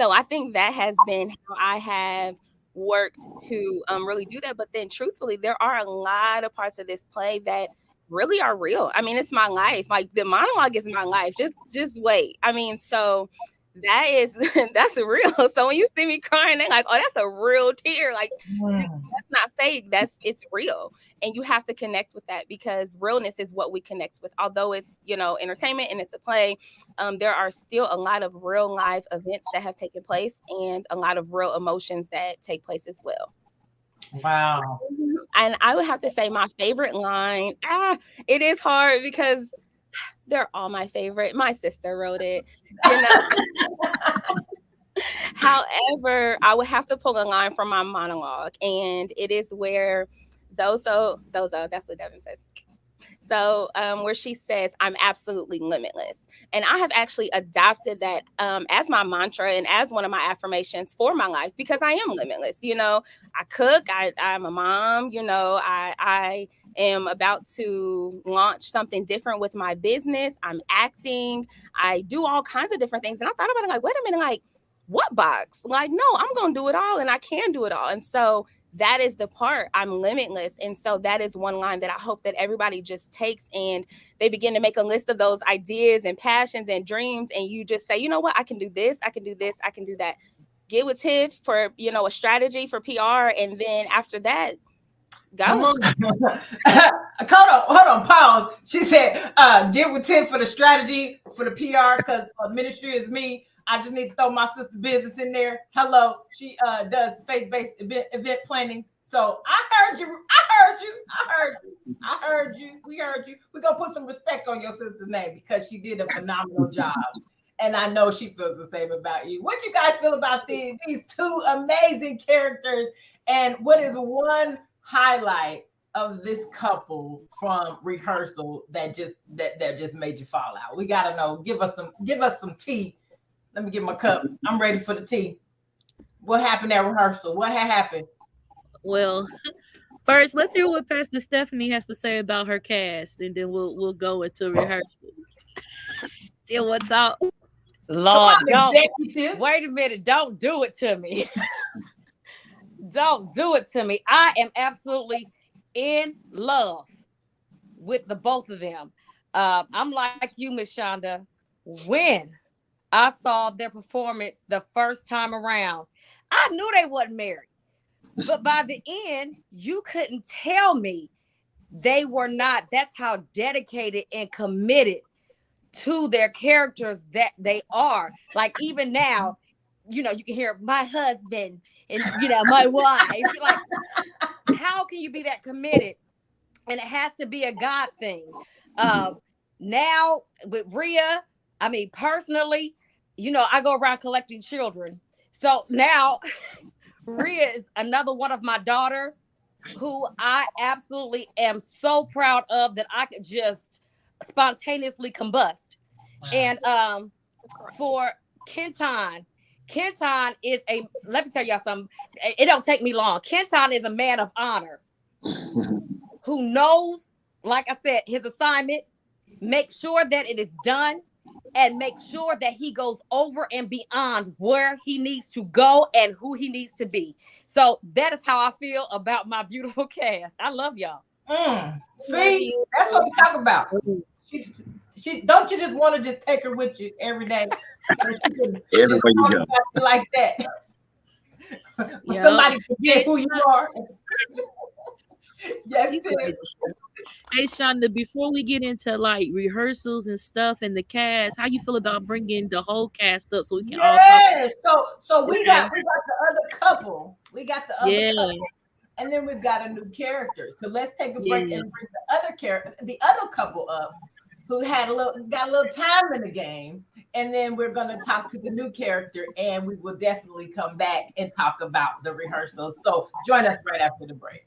So I think that has been how I have worked to really do that. But then truthfully, there are a lot of parts of this play that really are real. I mean, it's my life. Like, the monologue is my life. Just wait. I mean, so that is that's real. So when you see me crying, they're like, oh, that's a real tear. Like, that's not fake. It's real. And you have to connect with that, because realness is what we connect with. Although it's, entertainment and it's a play, there are still a lot of real life events that have taken place, and a lot of real emotions that take place as well. Wow. And I would have to say my favorite line, it is hard because they're all my favorite. My sister wrote it, However, I would have to pull a line from my monologue, and it is where Zozo, that's what Devin says. So where she says, I'm absolutely limitless. And I have actually adopted that as my mantra and as one of my affirmations for my life, because I am limitless. I cook, I'm a mom, I am about to launch something different with my business. I'm acting, I do all kinds of different things. And I thought about it like, wait a minute, like, what box? Like, no, I'm going to do it all, and I can do it all. And so that is the part, I'm limitless. And so that is one line that I hope that everybody just takes, and they begin to make a list of those ideas and passions and dreams. And you just say, you know what, I can do this, I can do this, I can do that. Get with Tiff for, a strategy for PR. And then after that, go. Hold on, pause. She said, get with Tiff for the strategy, for the PR, because ministry is me. I just need to throw my sister business in there. Hello. She does faith-based event planning. So I heard you. We heard you. We're going to put some respect on your sister's name, because she did a phenomenal job. And I know she feels the same about you. What you guys feel about these two amazing characters? And what is one highlight of this couple from rehearsal that just made you fall out? We got to know. Give us some tea. Let me get my cup. I'm ready for the tea. What happened at rehearsal? What had happened? Well, first, let's hear what Pastor Stephanie has to say about her cast, and then we'll go into rehearsals. See what's out. Lord, wait a minute. Don't do it to me. Don't do it to me. I am absolutely in love with the both of them. I'm like you, Miss Shonda. When I saw their performance the first time around, I knew they wasn't married. But by the end, you couldn't tell me they were not. That's how dedicated and committed to their characters that they are. Like, even now, you can hear my husband and, my wife. You're like, how can you be that committed? And it has to be a God thing. Now with Rhea, I mean, personally, I go around collecting children. So now Rhea is another one of my daughters who I absolutely am so proud of, that I could just spontaneously combust. And for Kenton is let me tell y'all something. It don't take me long. Kenton is a man of honor who knows, like I said, his assignment, make sure that it is done, and make sure that he goes over and beyond where he needs to go and who he needs to be. So that is how I feel about my beautiful cast. I love y'all. See, that's what we talk about. She don't you just want to just take her with you every day? Everywhere you go. Like that. Somebody forget who you are. Yes, Hey, Shonda, before we get into like rehearsals and stuff and the cast, how you feel about bringing the whole cast up so we can all talk? So we got the other couple. We got the other couple. And then we've got a new character. So let's take a break and bring the other couple up, who got a little time in the game. And then we're going to talk to the new character, and we will definitely come back and talk about the rehearsals. So join us right after the break.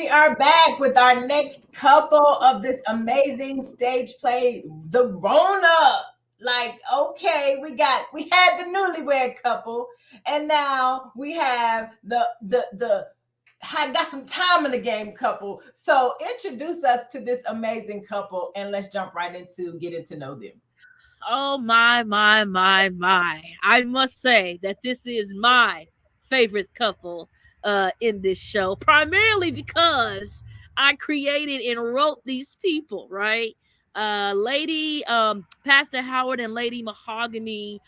we are back with our next couple of this amazing stage play, the Rona. Like, okay, we had the newlywed couple, and now we have the had got some time in the game couple. So introduce us to this amazing couple, and let's jump right into getting to know them. Oh my. I must say that this is my favorite couple in this show, primarily because I created and wrote these people, right? Lady Pastor Howard and Lady Mahogany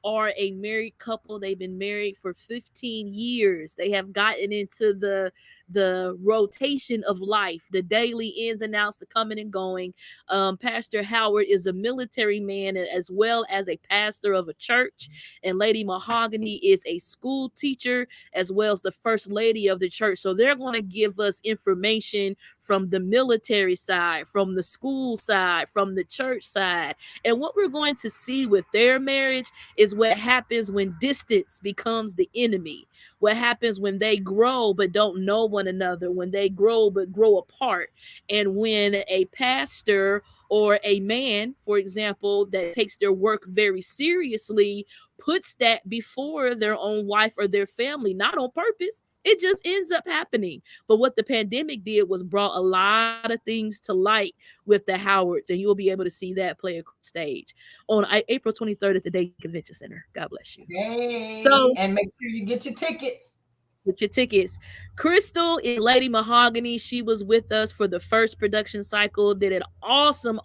are a married couple. They've been married for 15 years. They have gotten into the rotation of life, the daily ins and outs, the coming and going. Pastor Howard is a military man as well as a pastor of a church, and Lady Mahogany is a school teacher as well as the first lady of the church. So they're going to give us information from the military side, from the school side, from the church side. And what we're going to see with their marriage is what happens when distance becomes the enemy. What happens when they grow but don't know one another, when they grow but grow apart, and when a pastor or a man, for example, that takes their work very seriously, puts that before their own wife or their family, not on purpose. It just ends up happening. But what the pandemic did was brought a lot of things to light with the Howards, and you'll be able to see that play across stage on April 23rd at the Day Convention Center. God bless you. Hey, So and make sure you get your tickets. with your tickets. Crystal is Lady Mahogany. She was with us for the first production cycle, did an awesome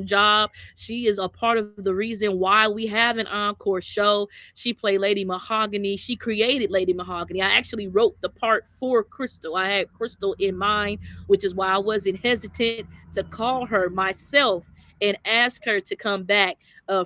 job. She is a part of the reason why we have an encore show. She played Lady Mahogany. She created Lady Mahogany. I actually wrote the part for Crystal. I had Crystal in mind, which is why I wasn't hesitant to call her myself and ask her to come back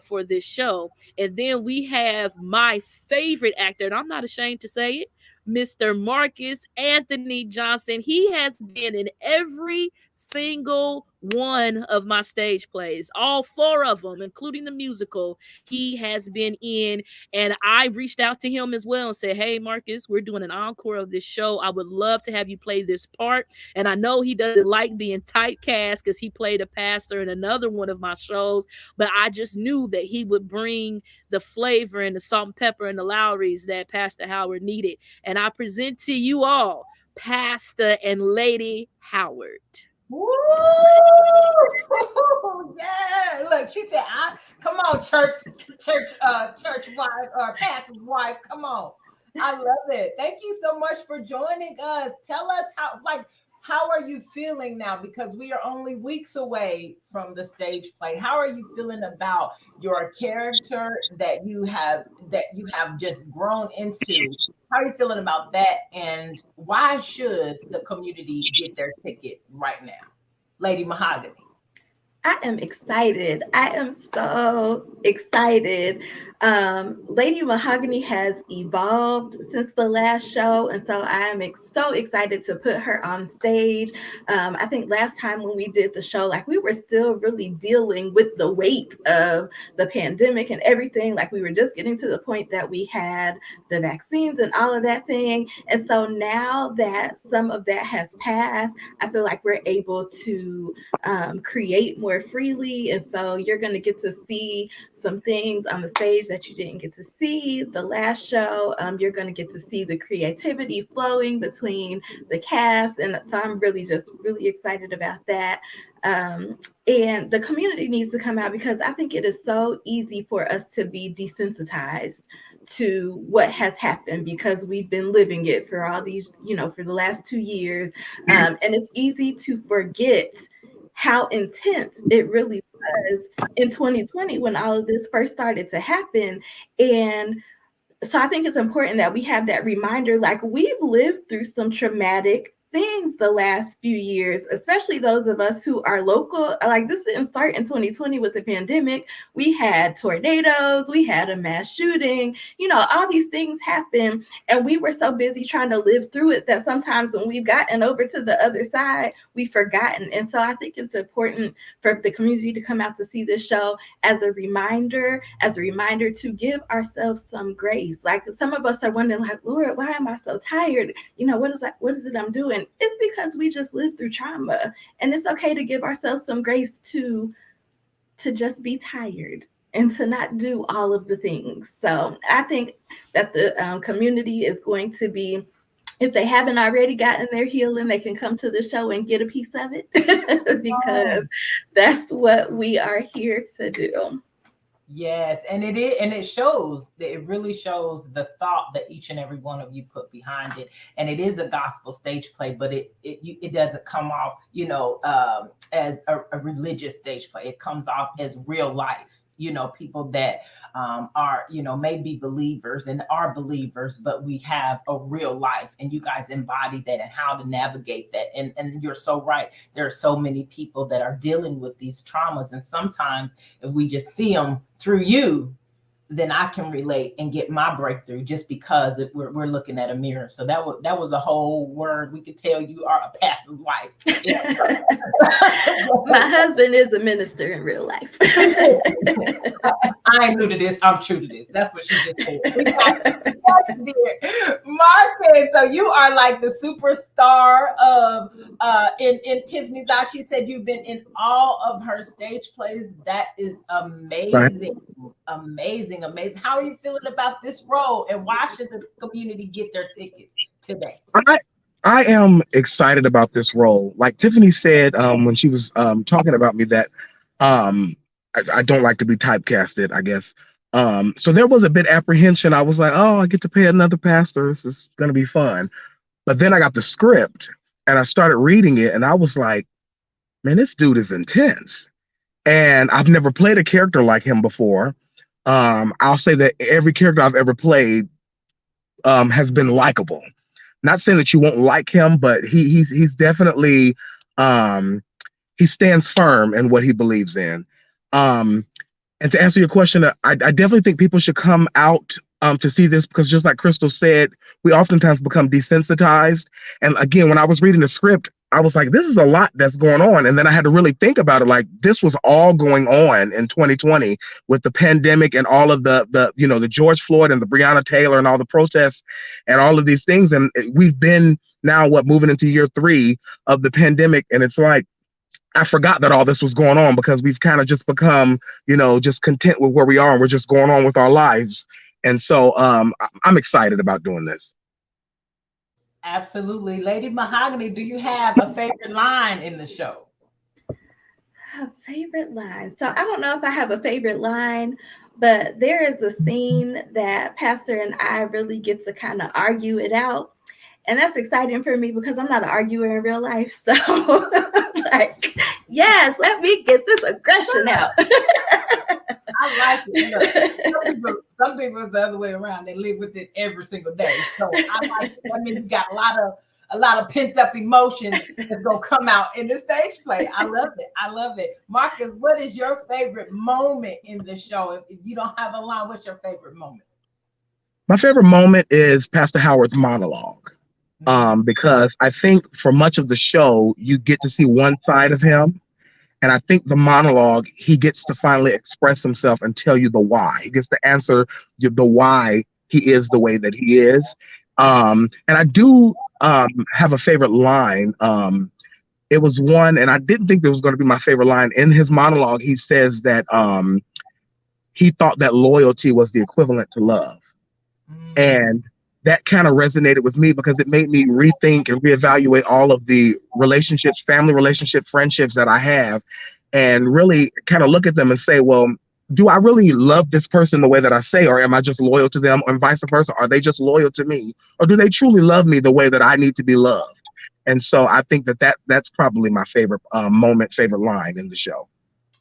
for this show. And then we have my favorite actor, and I'm not ashamed to say it, Mr. Marcus Anthony Johnson. He has been in every single one of my stage plays, all four of them, including the musical. He has been in, and I reached out to him as well and said, "Hey, Marcus, we're doing an encore of this show. I would love to have you play this part." And I know he doesn't like being typecast because he played a pastor in another one of my shows, but I just knew that he would bring the flavor and the salt and pepper and the Lowrys that Pastor Howard needed. And I present to you all Pastor and Lady Howard. Woo! Yeah. Look, she said, come on, church wife or pastor's wife. Come on. I love it. Thank you so much for joining us. Tell us how are you feeling now? Because we are only weeks away from the stage play. How are you feeling about your character that you have just grown into? How are you feeling about that? And why should the community get their ticket right now? Lady Mahogany. I am excited. I am so excited. Lady Mahogany has evolved since the last show, and so I am so excited to put her on stage. I think last time when we did the show, like we were still really dealing with the weight of the pandemic and everything. Like we were just getting to the point that we had the vaccines and all of that thing. And so now that some of that has passed, I feel like we're able to create more freely. And so you're going to get to see some things on the stage that you didn't get to see the last show. You're going to get to see the creativity flowing between the cast. And so I'm really excited about that. And the community needs to come out because I think it is so easy for us to be desensitized to what has happened because we've been living it for all these, for the last 2 years. And it's easy to forget how intense it really was in 2020 when all of this first started to happen. And so I think it's important that we have that reminder, like we've lived through some traumatic things the last few years, especially those of us who are local. Like this didn't start in 2020 with the pandemic. We had tornadoes, we had a mass shooting, all these things happen. And we were so busy trying to live through it that sometimes when we've gotten over to the other side, we've forgotten. And so I think it's important for the community to come out to see this show as a reminder to give ourselves some grace. Like some of us are wondering, like, Lord, why am I so tired? What is it I'm doing? And it's because we just lived through trauma. And it's okay to give ourselves some grace to just be tired and to not do all of the things. So I think that the community is going to be, if they haven't already gotten their healing, they can come to the show and get a piece of it because that's what we are here to do. Yes, and it is, and it shows that it really shows the thought that each and every one of you put behind it. And it is a gospel stage play, but it doesn't come off, as a religious stage play. It comes off as real life. People that are, maybe believers and are believers, but we have a real life, and you guys embody that and how to navigate that. And you're so right. There are so many people that are dealing with these traumas, and sometimes if we just see them through you, then I can relate and get my breakthrough just because we're looking at a mirror. So that was a whole word. We could tell you are a pastor's wife. My husband is a minister in real life. I ain't new to this. I'm true to this. That's what she just said. Marcus, so you are like the superstar of in Tiffany's eyes. She said you've been in all of her stage plays. That is amazing. Right. Amazing. How are you feeling about this role, and why should the community get their tickets today? I am excited about this role. Like Tiffany said when she was talking about me, that I don't like to be typecasted, I guess. So there was a bit apprehension. I was like, oh, I get to play another pastor. This is going to be fun. But then I got the script and I started reading it, and I was like, man, this dude is intense. And I've never played a character like him before. I'll say that every character I've ever played has been likable. Not saying that you won't like him, but he's definitely he stands firm in what he believes in. And to answer your question, I definitely think people should come out to see this, because just like Crystal said, we oftentimes become desensitized. And again, when I was reading the script, I was like, this is a lot that's going on. And then I had to really think about it. Like, this was all going on in 2020 with the pandemic and all of the George Floyd and the Breonna Taylor and all the protests and all of these things. And we've been now moving into year 3 of the pandemic. And it's like, I forgot that all this was going on, because we've kind of just become, just content with where we are, and we're just going on with our lives. And so I'm excited about doing this. Absolutely. Lady Mahogany, do you have a favorite line in the show? A favorite line. So I don't know if I have a favorite line, but there is a scene that Pastor and I really get to kind of argue it out. And that's exciting for me because I'm not an arguer in real life. So like, yes, let me get this aggression out. I like it. Look, some people it's the other way around. They live with it every single day. So I like it. I mean, you got a lot of pent up emotions that's gonna come out in the stage play. I love it. Marcus, what is your favorite moment in the show? If you don't have a line, what's your favorite moment? My favorite moment is Pastor Howard's monologue. Because I think for much of the show, you get to see one side of him. And I think the monologue, he gets to finally express himself and tell you the why. He gets to answer the why he is the way that he is. And I do have a favorite line. It was one, and I didn't think there was going to be my favorite line. In his monologue, he says that he thought that loyalty was the equivalent to love. And that kind of resonated with me, because it made me rethink and reevaluate all of the relationships, family relationship, friendships that I have, and really kind of look at them and say, well, do I really love this person the way that I say, or am I just loyal to them, and vice versa? Are they just loyal to me, or do they truly love me the way that I need to be loved? And so I think that's probably my favorite favorite line in the show.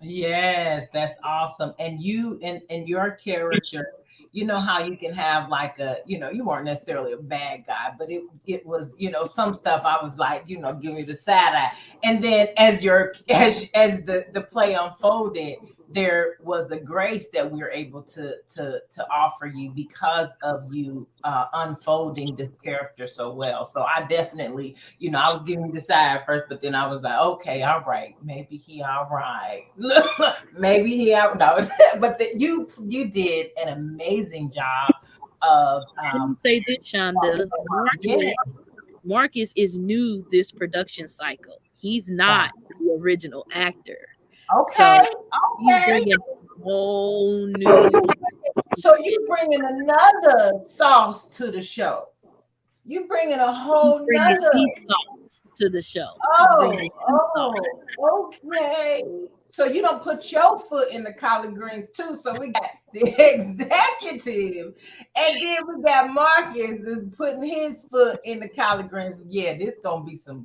Yes, that's awesome. And you and your character, you know how you can have like you weren't necessarily a bad guy, but it was, some stuff I was like, giving you the side eye. And then as the play unfolded, there was a grace that we were able to offer you because of you unfolding this character so well. So I definitely, I was giving you the side first, but then I was like, okay, all right, maybe he all right. Maybe he out. No, but you did an amazing job of say this, Shonda. Yeah. Marcus is new this production cycle. He's not the original actor. Okay, So he's okay. bringing a whole new. So you bringing another sauce to the show. You bringing a whole Bringing nother. the sauce to the show. He's bringing Okay. So you don't put your foot in the collard greens too. So we got the executive, and then we got Marcus is putting his foot in the collard greens. Yeah, this gonna be some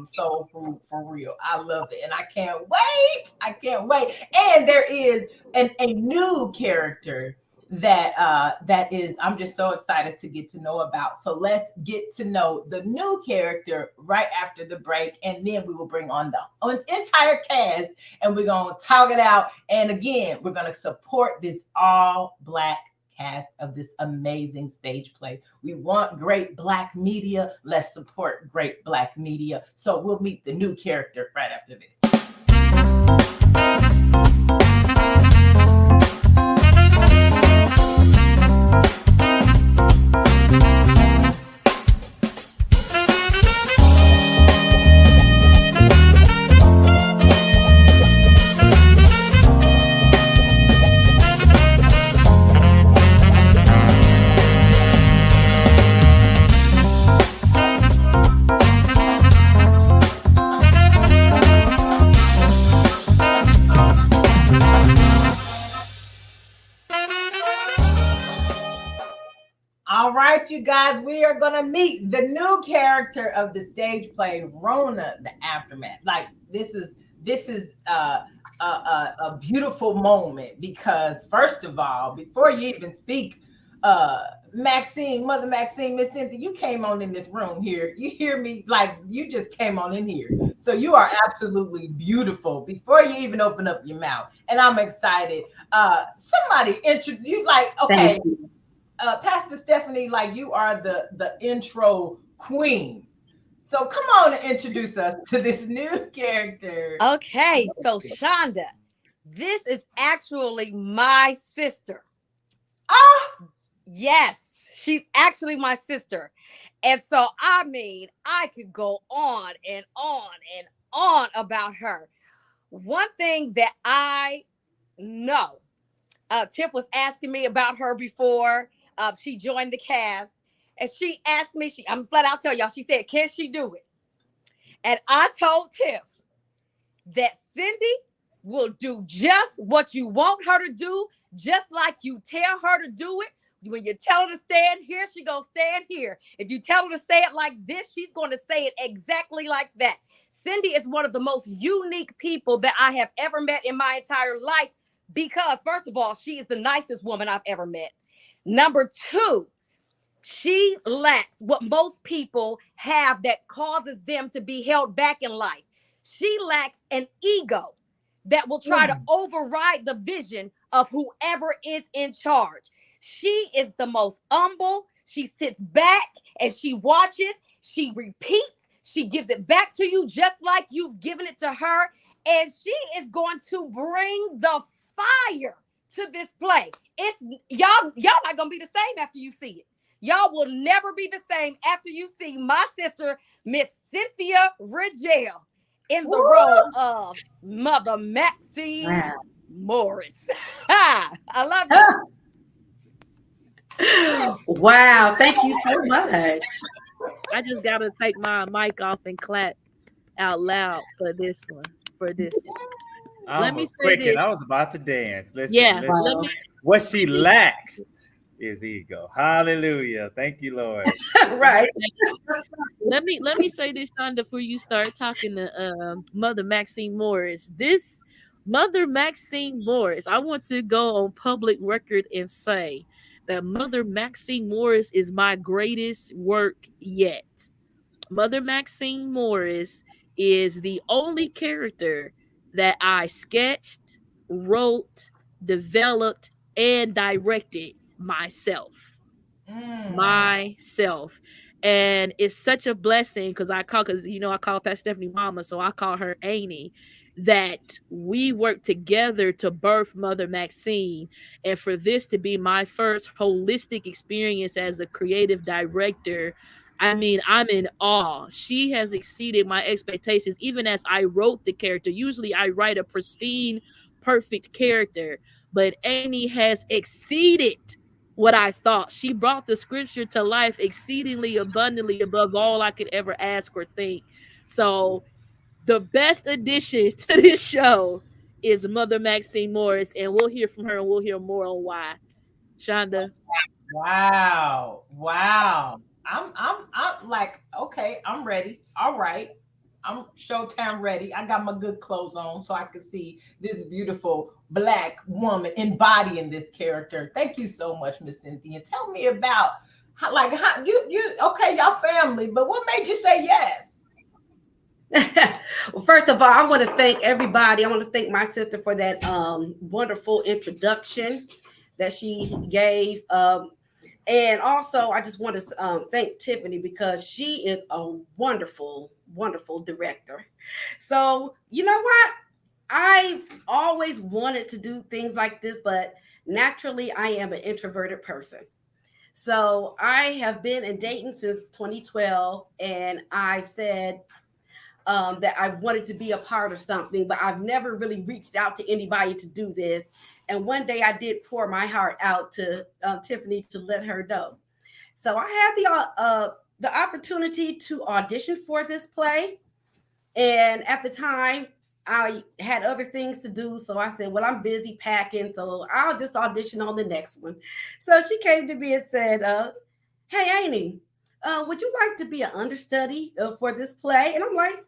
soul food for real. I love it, and I can't wait. I can't wait. And there is a new character that is I'm just so excited to get to know about. So let's get to know the new character right after the break, and then we will bring on the entire cast and we're gonna talk it out. And again, we're gonna support this all Black cast of this amazing stage play. We want great Black media. Let's support great Black media. So we'll meet the new character right after this. All right, you guys, we are gonna meet the new character of the stage play, Rona, the Aftermath. Like this is a beautiful moment because first of all, before you even speak, Maxine, Mother Maxine, Miss Cynthia, you came on in this room here. You hear me? Like you just came on in here. So you are absolutely beautiful before you even open up your mouth. And I'm excited. Somebody introduce you like, okay. Pastor Stephanie, like you are the intro queen. So come on and introduce us to this new character. Okay, so Shonda, this is actually my sister. Yes, she's actually my sister. And so, I mean, I could go on and on and on about her. One thing that I know, Tiff was asking me about her before she joined the cast. And she asked me, I'm flat out tell y'all, she said, can she do it? And I told Tiff that Cindy will do just what you want her to do, just like you tell her to do it. When you tell her to stand here, she gonna stand here. If you tell her to say it like this, she's going to say it exactly like that. Cindy is one of the most unique people that I have ever met in my entire life because, first of all, she is the nicest woman I've ever met. Number two, she lacks what most people have that causes them to be held back in life. She lacks an ego that will try to override the vision of whoever is in charge. She is the most humble. She sits back and she watches, she repeats, she gives it back to you just like you've given it to her. And she is going to bring the fire to this play. It's y'all not gonna be the same after you see it. Y'all will never be the same after you see my sister, Miss Cynthia Rigel, in the role of Mother Maxine Morris. I love you. Wow, thank you so much. I just gotta take my mic off and clap out loud for this one. Let me say this. I was about to dance. Listen. What she lacks is ego. Hallelujah. Thank you, Lord. Right. Let me say this, Shonda, before you start talking to Mother Maxine Morris. This Mother Maxine Morris, I want to go on public record and say that Mother Maxine Morris is my greatest work yet. Mother Maxine Morris is the only character that I sketched, wrote, developed, and directed myself. And it's such a blessing because I call Pastor Stephanie mama, so I call her Amy, that we work together to birth Mother Maxine. And for this to be my first holistic experience as a creative director, I mean, I'm in awe. She has exceeded my expectations, even as I wrote the character. Usually I write a pristine, perfect character, but Amy has exceeded what I thought. She brought the scripture to life exceedingly abundantly above all I could ever ask or think. So the best addition to this show is Mother Maxine Morris, and we'll hear from her and we'll hear more on why. Shonda. Wow. Wow. I'm like, okay, I'm ready. All right. I'm Showtime ready. I got my good clothes on so I can see this beautiful black woman embodying this character. Thank you so much, Miss Cynthia. Tell me about how you okay, y'all family, but what made you say yes? Well, first of all, I want to thank everybody. I want to thank my sister for that wonderful introduction that she gave. And also, I just want to thank Tiffany because she is a wonderful, wonderful director. So, you know what? I always wanted to do things like this, but naturally, I am an introverted person. So I have been in Dayton since 2012, and I've said that I've wanted to be a part of something, but I've never really reached out to anybody to do this. And one day I did pour my heart out to Tiffany to let her know. So I had the opportunity to audition for this play, and at the time I had other things to do. So I said, well, I'm busy packing, so I'll just audition on the next one. So she came to me and said, hey, Amy, would you like to be an understudy for this play? And I'm like,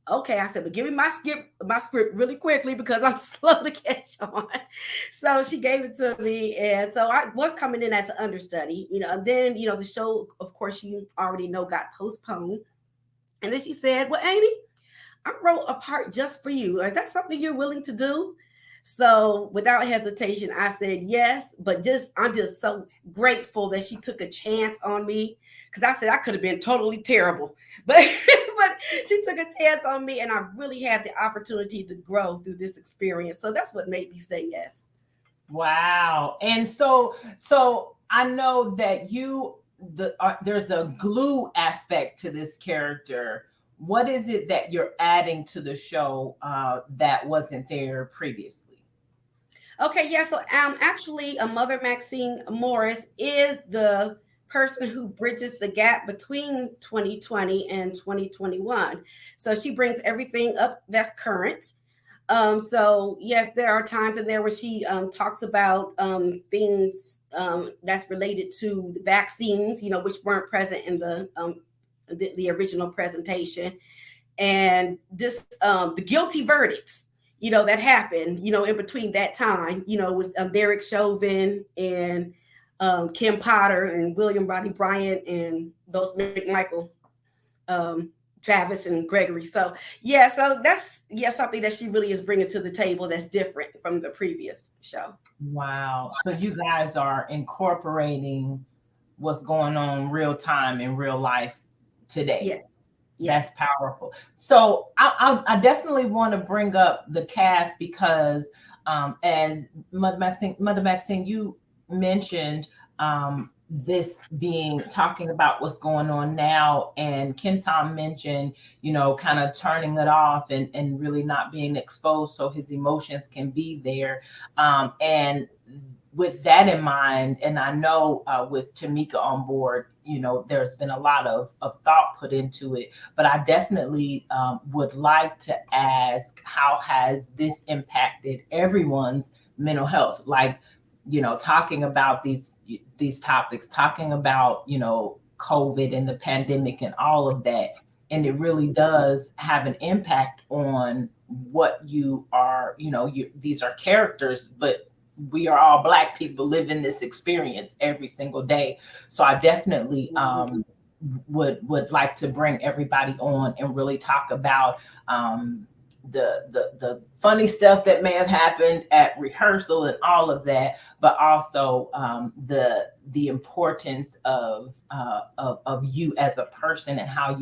okay. I said, but give me my script really quickly because I'm slow to catch on. So she gave it to me. And so I was coming in as an understudy, and then, the show, of course, you already know, got postponed. And then she said, well, Amy, I wrote a part just for you. Is that something you're willing to do? So without hesitation, I said yes, but I'm just so grateful that she took a chance on me, because I said I could have been totally terrible, but but she took a chance on me, and I really had the opportunity to grow through this experience. So that's what made me say yes. Wow. And so I know that there's a glue aspect to this character. What is it that you're adding to the show that wasn't there previously? Okay, yeah. So actually, Mother Maxine Morris is the person who bridges the gap between 2020 and 2021. So she brings everything up that's current. So yes, there are times in there where she talks about things that's related to the vaccines, which weren't present in the original presentation, and this the guilty verdicts, that happened, in between that time, with Derek Chauvin and Kim Potter and William Rodney Bryant and those McMichael, Travis and Gregory. So that's something that she really is bringing to the table that's different from the previous show. Wow. So you guys are incorporating what's going on real time in real life today. Yes. That's powerful. So I definitely want to bring up the cast because as Mother Maxine, you mentioned this being talking about what's going on now, and Ken Tom mentioned, kind of turning it off and really not being exposed so his emotions can be there. And with that in mind, and I know with Tamika on board, there's been a lot of thought put into it, but I definitely would like to ask, how has this impacted everyone's mental health? Like, talking about these topics, talking about, COVID and the pandemic and all of that. And it really does have an impact on what you are, these are characters, but we are all Black people living this experience every single day. So I definitely would like to bring everybody on and really talk about the funny stuff that may have happened at rehearsal and all of that, but also the importance of you as a person and how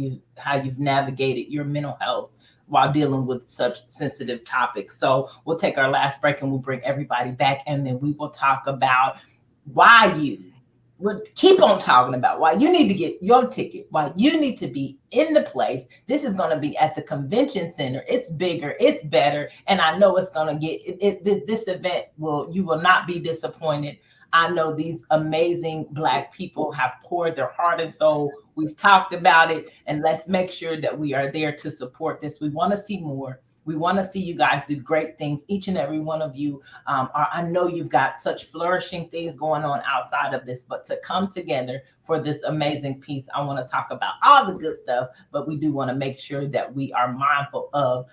you've navigated your mental health while dealing with such sensitive topics. So we'll take our last break and we'll bring everybody back, and then we will talk about why you would keep on talking about, why you need to get your ticket, why you need to be in the place. This is going to be at the convention center. It's bigger, it's better, and I know it's going to get this event you will not be disappointed. I know these amazing Black people have poured their heart and soul. We've talked about it, and let's make sure that we are there to support this. We want to see more. We want to see you guys do great things, each and every one of you. I know you've got such flourishing things going on outside of this, but to come together for this amazing piece, I want to talk about all the good stuff, but we do want to make sure that we are mindful of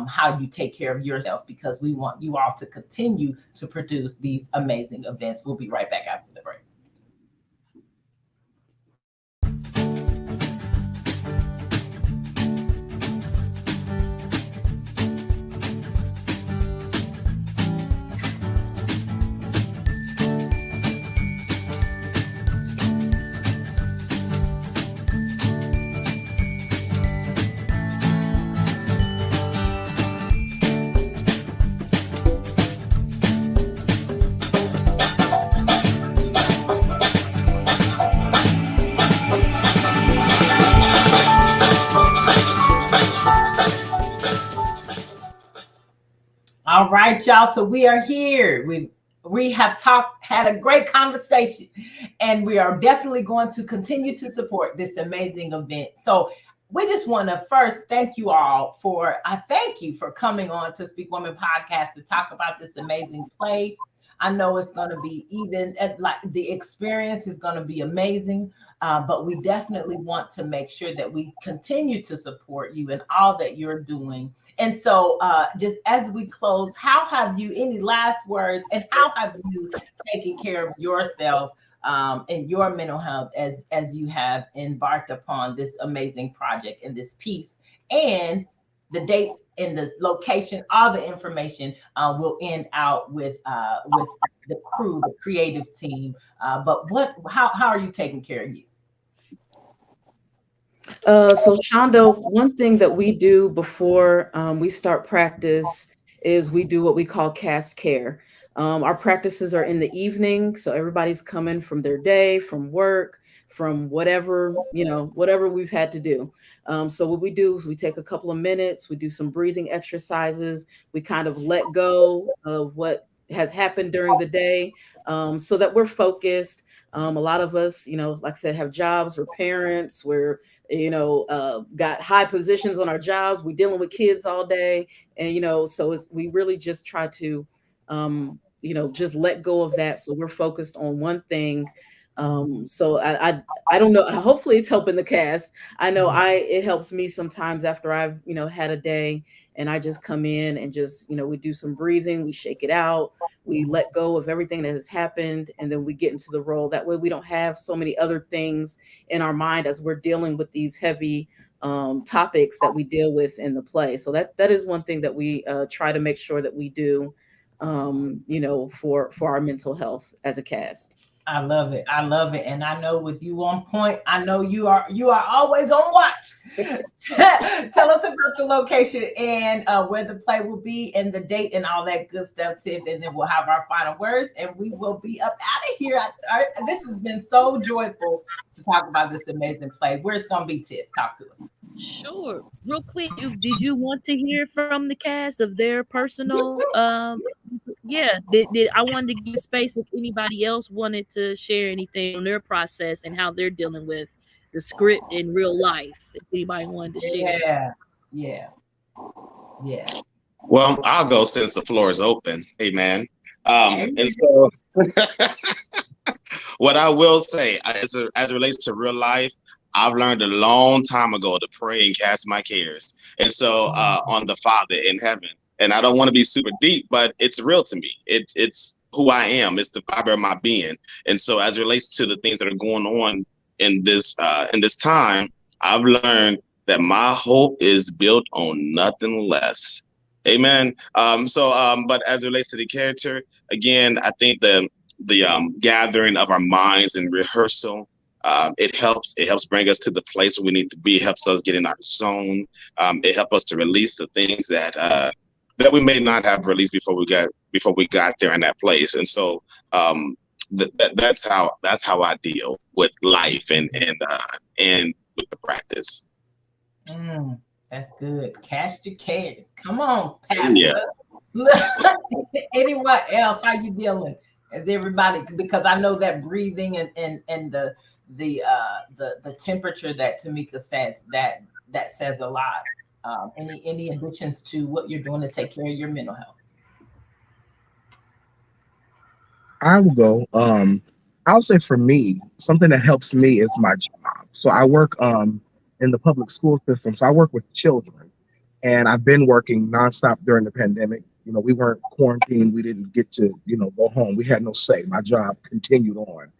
how you take care of yourself, because we want you all to continue to produce these amazing events. We'll be right back after the break. All right, y'all. So we are here. We have had a great conversation, and we are definitely going to continue to support this amazing event. So we just want to first thank you all I thank you for coming on to Speak Woman Podcast to talk about this amazing play. I know it's going to be the experience is going to be amazing, but we definitely want to make sure that we continue to support you in all that you're doing. And so just as we close, how have you, any last words, and how have you taken care of yourself and your mental health as you have embarked upon this amazing project and this piece? And the dates and the location, all the information will end out with the crew, the creative team. But how are you taking care of you? So Shonda, one thing that we do before we start practice is we do what we call cast care. Our practices are in the evening, so everybody's coming from their day, from work, from whatever we've had to do. So what we do is we take a couple of minutes, we do some breathing exercises, we kind of let go of what has happened during the day, so that we're focused. A lot of us, like I said, have jobs, we're parents, we're got high positions on our jobs, we're dealing with kids all day, and so we really just try to just let go of that, so we're focused on one thing. So I don't know, hopefully it's helping the cast. I know it helps me sometimes after I've had a day, and I just come in and just we do some breathing, we shake it out, we let go of everything that has happened, and then we get into the role. That way we don't have so many other things in our mind as we're dealing with these heavy topics that we deal with in the play. So that is one thing that we try to make sure that we do for our mental health as a cast. I love it. I love it. And I know with you on point, I know you are always on watch. Tell us about the location and where the play will be and the date and all that good stuff, Tiff. And then we'll have our final words and we will be up out of here. This has been so joyful to talk about this amazing play. Where it's going to be, Tiff? Talk to us. Sure. Real quick, did you want to hear from the cast of their personal did I wanted to give space if anybody else wanted to share anything on their process and how they're dealing with the script in real life, if anybody wanted to share. Yeah. Well, I'll go since the floor is open. Amen. And so what I will say as it relates to real life, I've learned a long time ago to pray and cast my cares. And so on the Father in heaven. And I don't want to be super deep, but it's real to me. It's who I am. It's the fiber of my being. And so as it relates to the things that are going on in this time, I've learned that my hope is built on nothing less. Amen. But as it relates to the character, again, I think the gathering of our minds and rehearsal, it helps bring us to the place where we need to be. It helps us get in our zone. It helps us to release the things that we may not have released before we got there in that place. And so that's how I deal with life and with the practice. That's good. Cash to cash. Come on, Yeah. Pastor. Anyone else? How you dealing? As everybody, because I know that breathing and the temperature that Tamika says that says a lot. Any additions to what you're doing to take care of your mental health? I will go. I'll say for me, something that helps me is my job. So I work in the public school system. So I work with children, and I've been working nonstop during the pandemic. You know, we weren't quarantined. We didn't get to, go home. We had no say. My job continued on.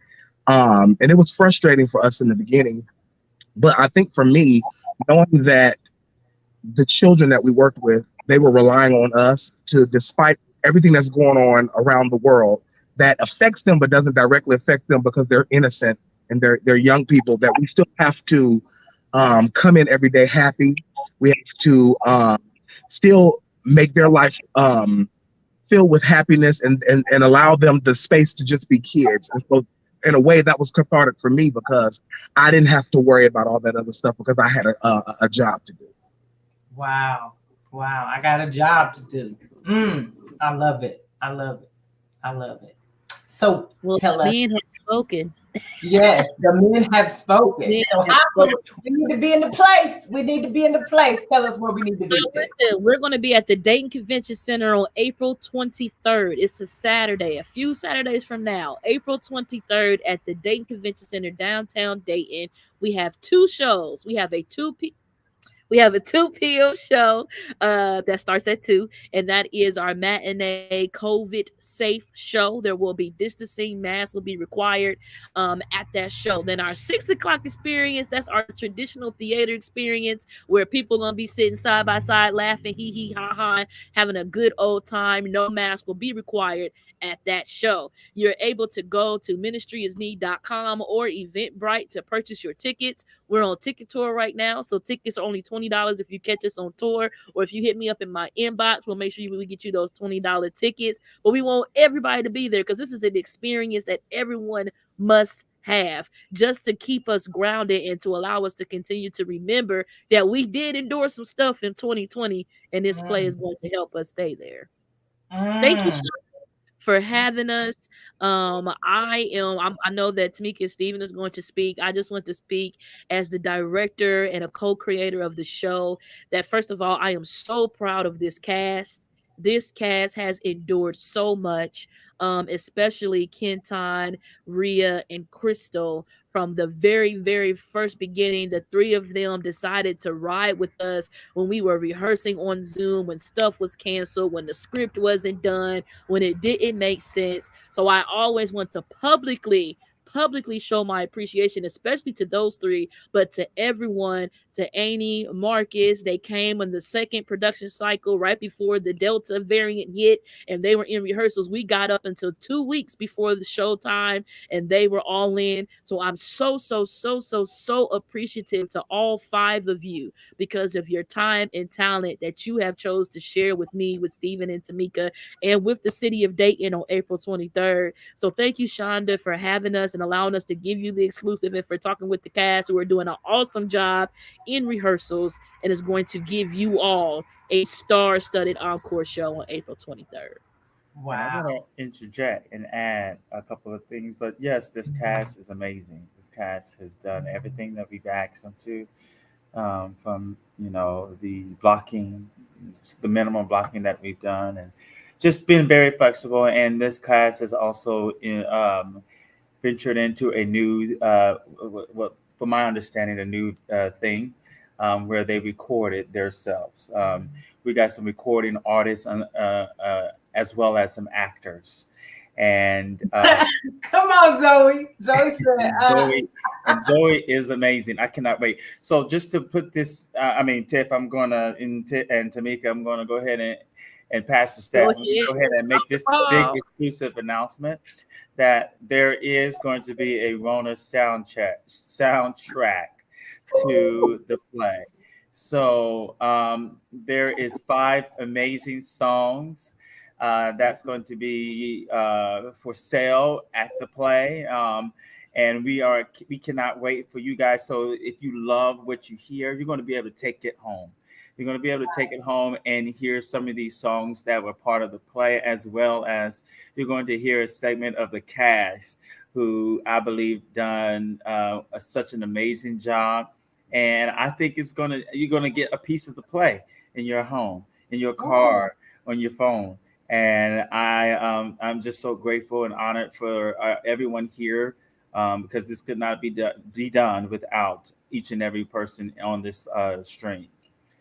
And it was frustrating for us in the beginning. But I think for me, knowing that the children that we worked with, they were relying on us to, despite everything that's going on around the world that affects them but doesn't directly affect them because they're innocent and they're young people, that we still have to come in every day happy. We have to still make their life filled with happiness and allow them the space to just be kids. And so in a way that was cathartic for me because I didn't have to worry about all that other stuff because I had a job to do. Wow. I got a job to do. I love it. I love it. So tell us. Men have spoken. Yes, the men have spoken. Men So have how spoken. we need to be in the place. We need to be in the place. Tell us where we need to be. So listen, we're going to be at the Dayton Convention Center on April 23rd. It's a Saturday, a few Saturdays from now. April 23rd at the Dayton Convention Center, downtown Dayton. We have two shows. We have a 2 p.m. show that starts at 2, and that is our matinee COVID safe show. There will be distancing, masks will be required at that show. Then our 6 o'clock experience, that's our traditional theater experience where people gonna be sitting side by side laughing, hee hee ha ha, having a good old time. No mask will be required at that show. You're able to go to ministryisme.com or Eventbrite to purchase your tickets. We're on Ticket Tour right now, so tickets are only $20 if you catch us on tour, or if you hit me up in my inbox, we'll make sure we get you those $20 tickets. But we want everybody to be there because this is an experience that everyone must have, just to keep us grounded and to allow us to continue to remember that we did endure some stuff in 2020, and this play is going to help us stay there. Thank you, Sean, for having us. I know that Tamika and Steven is going to speak. I just want to speak as the director and a co-creator of the show that, first of all, I am so proud of this cast. This cast has endured so much, especially Kenton, Rhea, and Crystal. From the very, very first beginning, the 3 of them decided to ride with us when we were rehearsing on Zoom, when stuff was canceled, when the script wasn't done, when it didn't make sense. So I always want to publicly show my appreciation, especially to those 3, but to everyone, to Annie, Marcus. They came in the second production cycle right before the Delta variant hit, and they were in rehearsals. We got up until 2 weeks before the show time, and they were all in. So I'm so appreciative to all 5 of you because of your time and talent that you have chose to share with me, with Steven and Tamika, and with the city of Dayton on April 23rd. So thank you, Shonda, for having us and allowing us to give you the exclusive, and for talking with the cast who are doing an awesome job in rehearsals and is going to give you all a star-studded encore show on April 23rd. Wow. And I want to interject and add a couple of things, but yes, this cast is amazing. This cast has done everything that we've asked them to, from the blocking, the minimum blocking that we've done, and just been very flexible. And this cast has also ventured into a new, from my understanding, a new thing where they recorded themselves. We got some recording artists as well as some actors. And come on, Zoe. Zoe said, Zoe is amazing. I cannot wait. So just to put this, Tiff, I'm gonna and Tamika, I'm gonna go ahead and pass the step. Go ahead and make this big exclusive announcement that there is going to be a RONA soundtrack to the play. So there is 5 amazing songs that's going to be for sale at the play. And we cannot wait for you guys. So if you love what you hear, you're going to be able to take it home. You're going to be able to take it home and hear some of these songs that were part of the play, as well as you're going to hear a segment of the cast who I believe done such an amazing job. And I think you're going to get a piece of the play in your home, in your car, on your phone. And I'm just so grateful and honored for everyone here, because this could not be done without each and every person on this stream.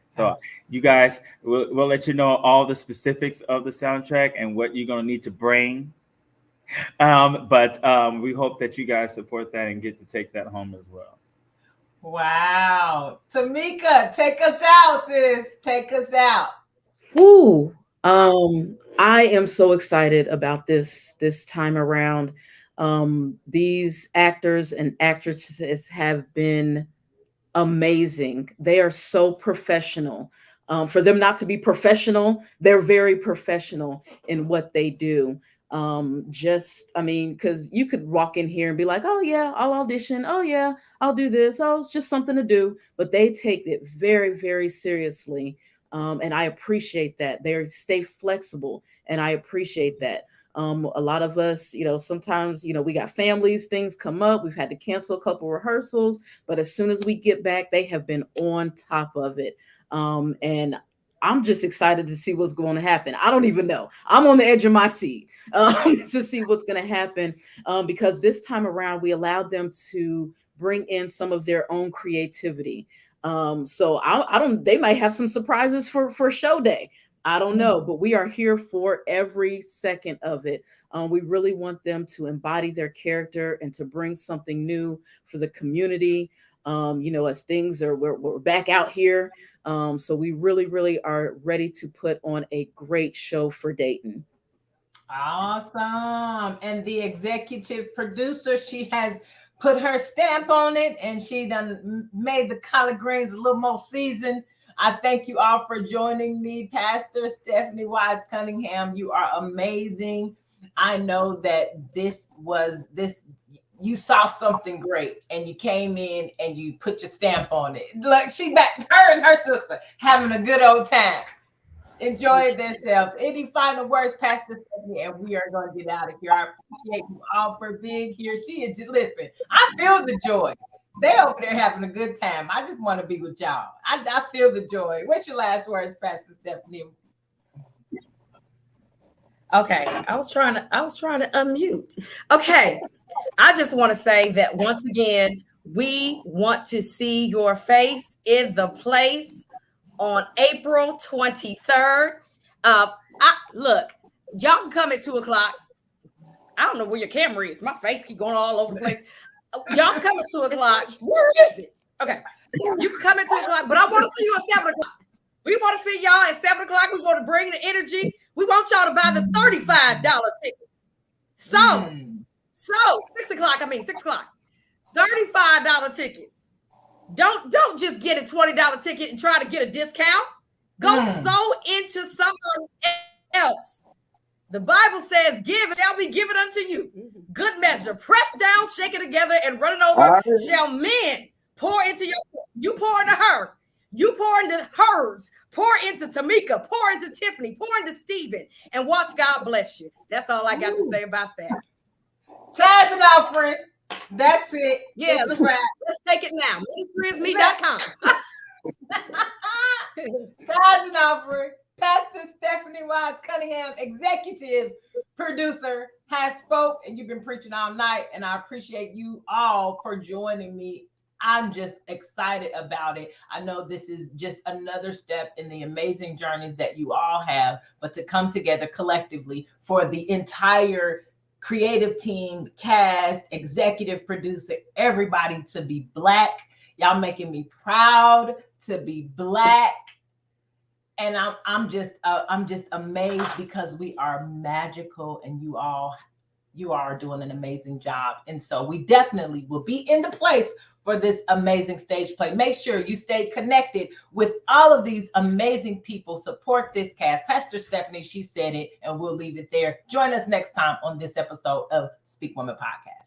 So you guys, we'll let you know all the specifics of the soundtrack and what you're going to need to bring. But we hope that you guys support that and get to take that home as well. Wow. Tamika, take us out, sis. Take us out. Woo. I am so excited about this time around. These actors and actresses have been amazing. They are so professional. For them not to be professional, they're very professional in what they do. Because you could walk in here and be like, oh yeah, I'll audition. Oh yeah, I'll do this. Oh, it's just something to do. But they take it very, very seriously. And I appreciate that. They stay flexible, and I appreciate that. A lot of us, sometimes, we got families, things come up. We've had to cancel a couple rehearsals, but as soon as we get back, they have been on top of it. And I'm just excited to see what's going to happen. I don't even know. I'm on the edge of my seat to see what's going to happen, because this time around, we allowed them to bring in some of their own creativity. So I don't, they might have some surprises for show day. I don't know, but we are here for every second of it. We really want them to embody their character and to bring something new for the community. As things are, we're back out here. So we really, really are ready to put on a great show for Dayton. Awesome. And the executive producer, she has put her stamp on it, and she done made the collard greens a little more seasoned. I thank you all for joining me. Pastor Stephanie Wise Cunningham, you are amazing. I know that you saw something great, and you came in and you put your stamp on it. Look, her and her sister having a good old time. Enjoyed themselves. Any final words, Pastor Stephanie? And we are going to get out of here. I appreciate you all for being here. Listen, I feel the joy. They over there having a good time. I just want to be with y'all. I feel the joy. What's your last words, Pastor Stephanie? Okay, I was trying to unmute. Okay, I just want to say that once again, we want to see your face in the place on April 23rd. Look, y'all can come at 2:00. I don't know where your camera is. My face keep going all over the place. Y'all come at 2:00. Where is it? Okay. You can come at 2:00, but I want to see you at 7:00. We want to see y'all at 7:00. We want to bring the energy. We want y'all to buy the $35 tickets. So 6 o'clock, 6 o'clock. $35 tickets. Don't just get a $20 ticket and try to get a discount. Go sow into someone else. The Bible says, give it shall be given unto you. Good measure, pressed down, shaken together, and running over, shall men pour into you pour into her. You pour into hers. Pour into Tamika. Pour into Tiffany. Pour into Stephen. And watch God bless you. That's all I got to say about that. Tithes and offering. That's it. Yeah, let's take it now. Ministryisme.com. Tithes and offering. Pastor Stephanie Wise Cunningham, executive producer, has spoke, and you've been preaching all night, and I appreciate you all for joining me. I'm just excited about it. I know this is just another step in the amazing journeys that you all have, but to come together collectively for the entire creative team, cast, executive producer, everybody to be Black. Y'all making me proud to be Black. And I'm just amazed because we are magical, and you are doing an amazing job. And so we definitely will be in the place for this amazing stage play. Make sure you stay connected with all of these amazing people. Support this cast. Pastor Stephanie, she said it, and we'll leave it there. Join us next time on this episode of Speak Woman Podcast.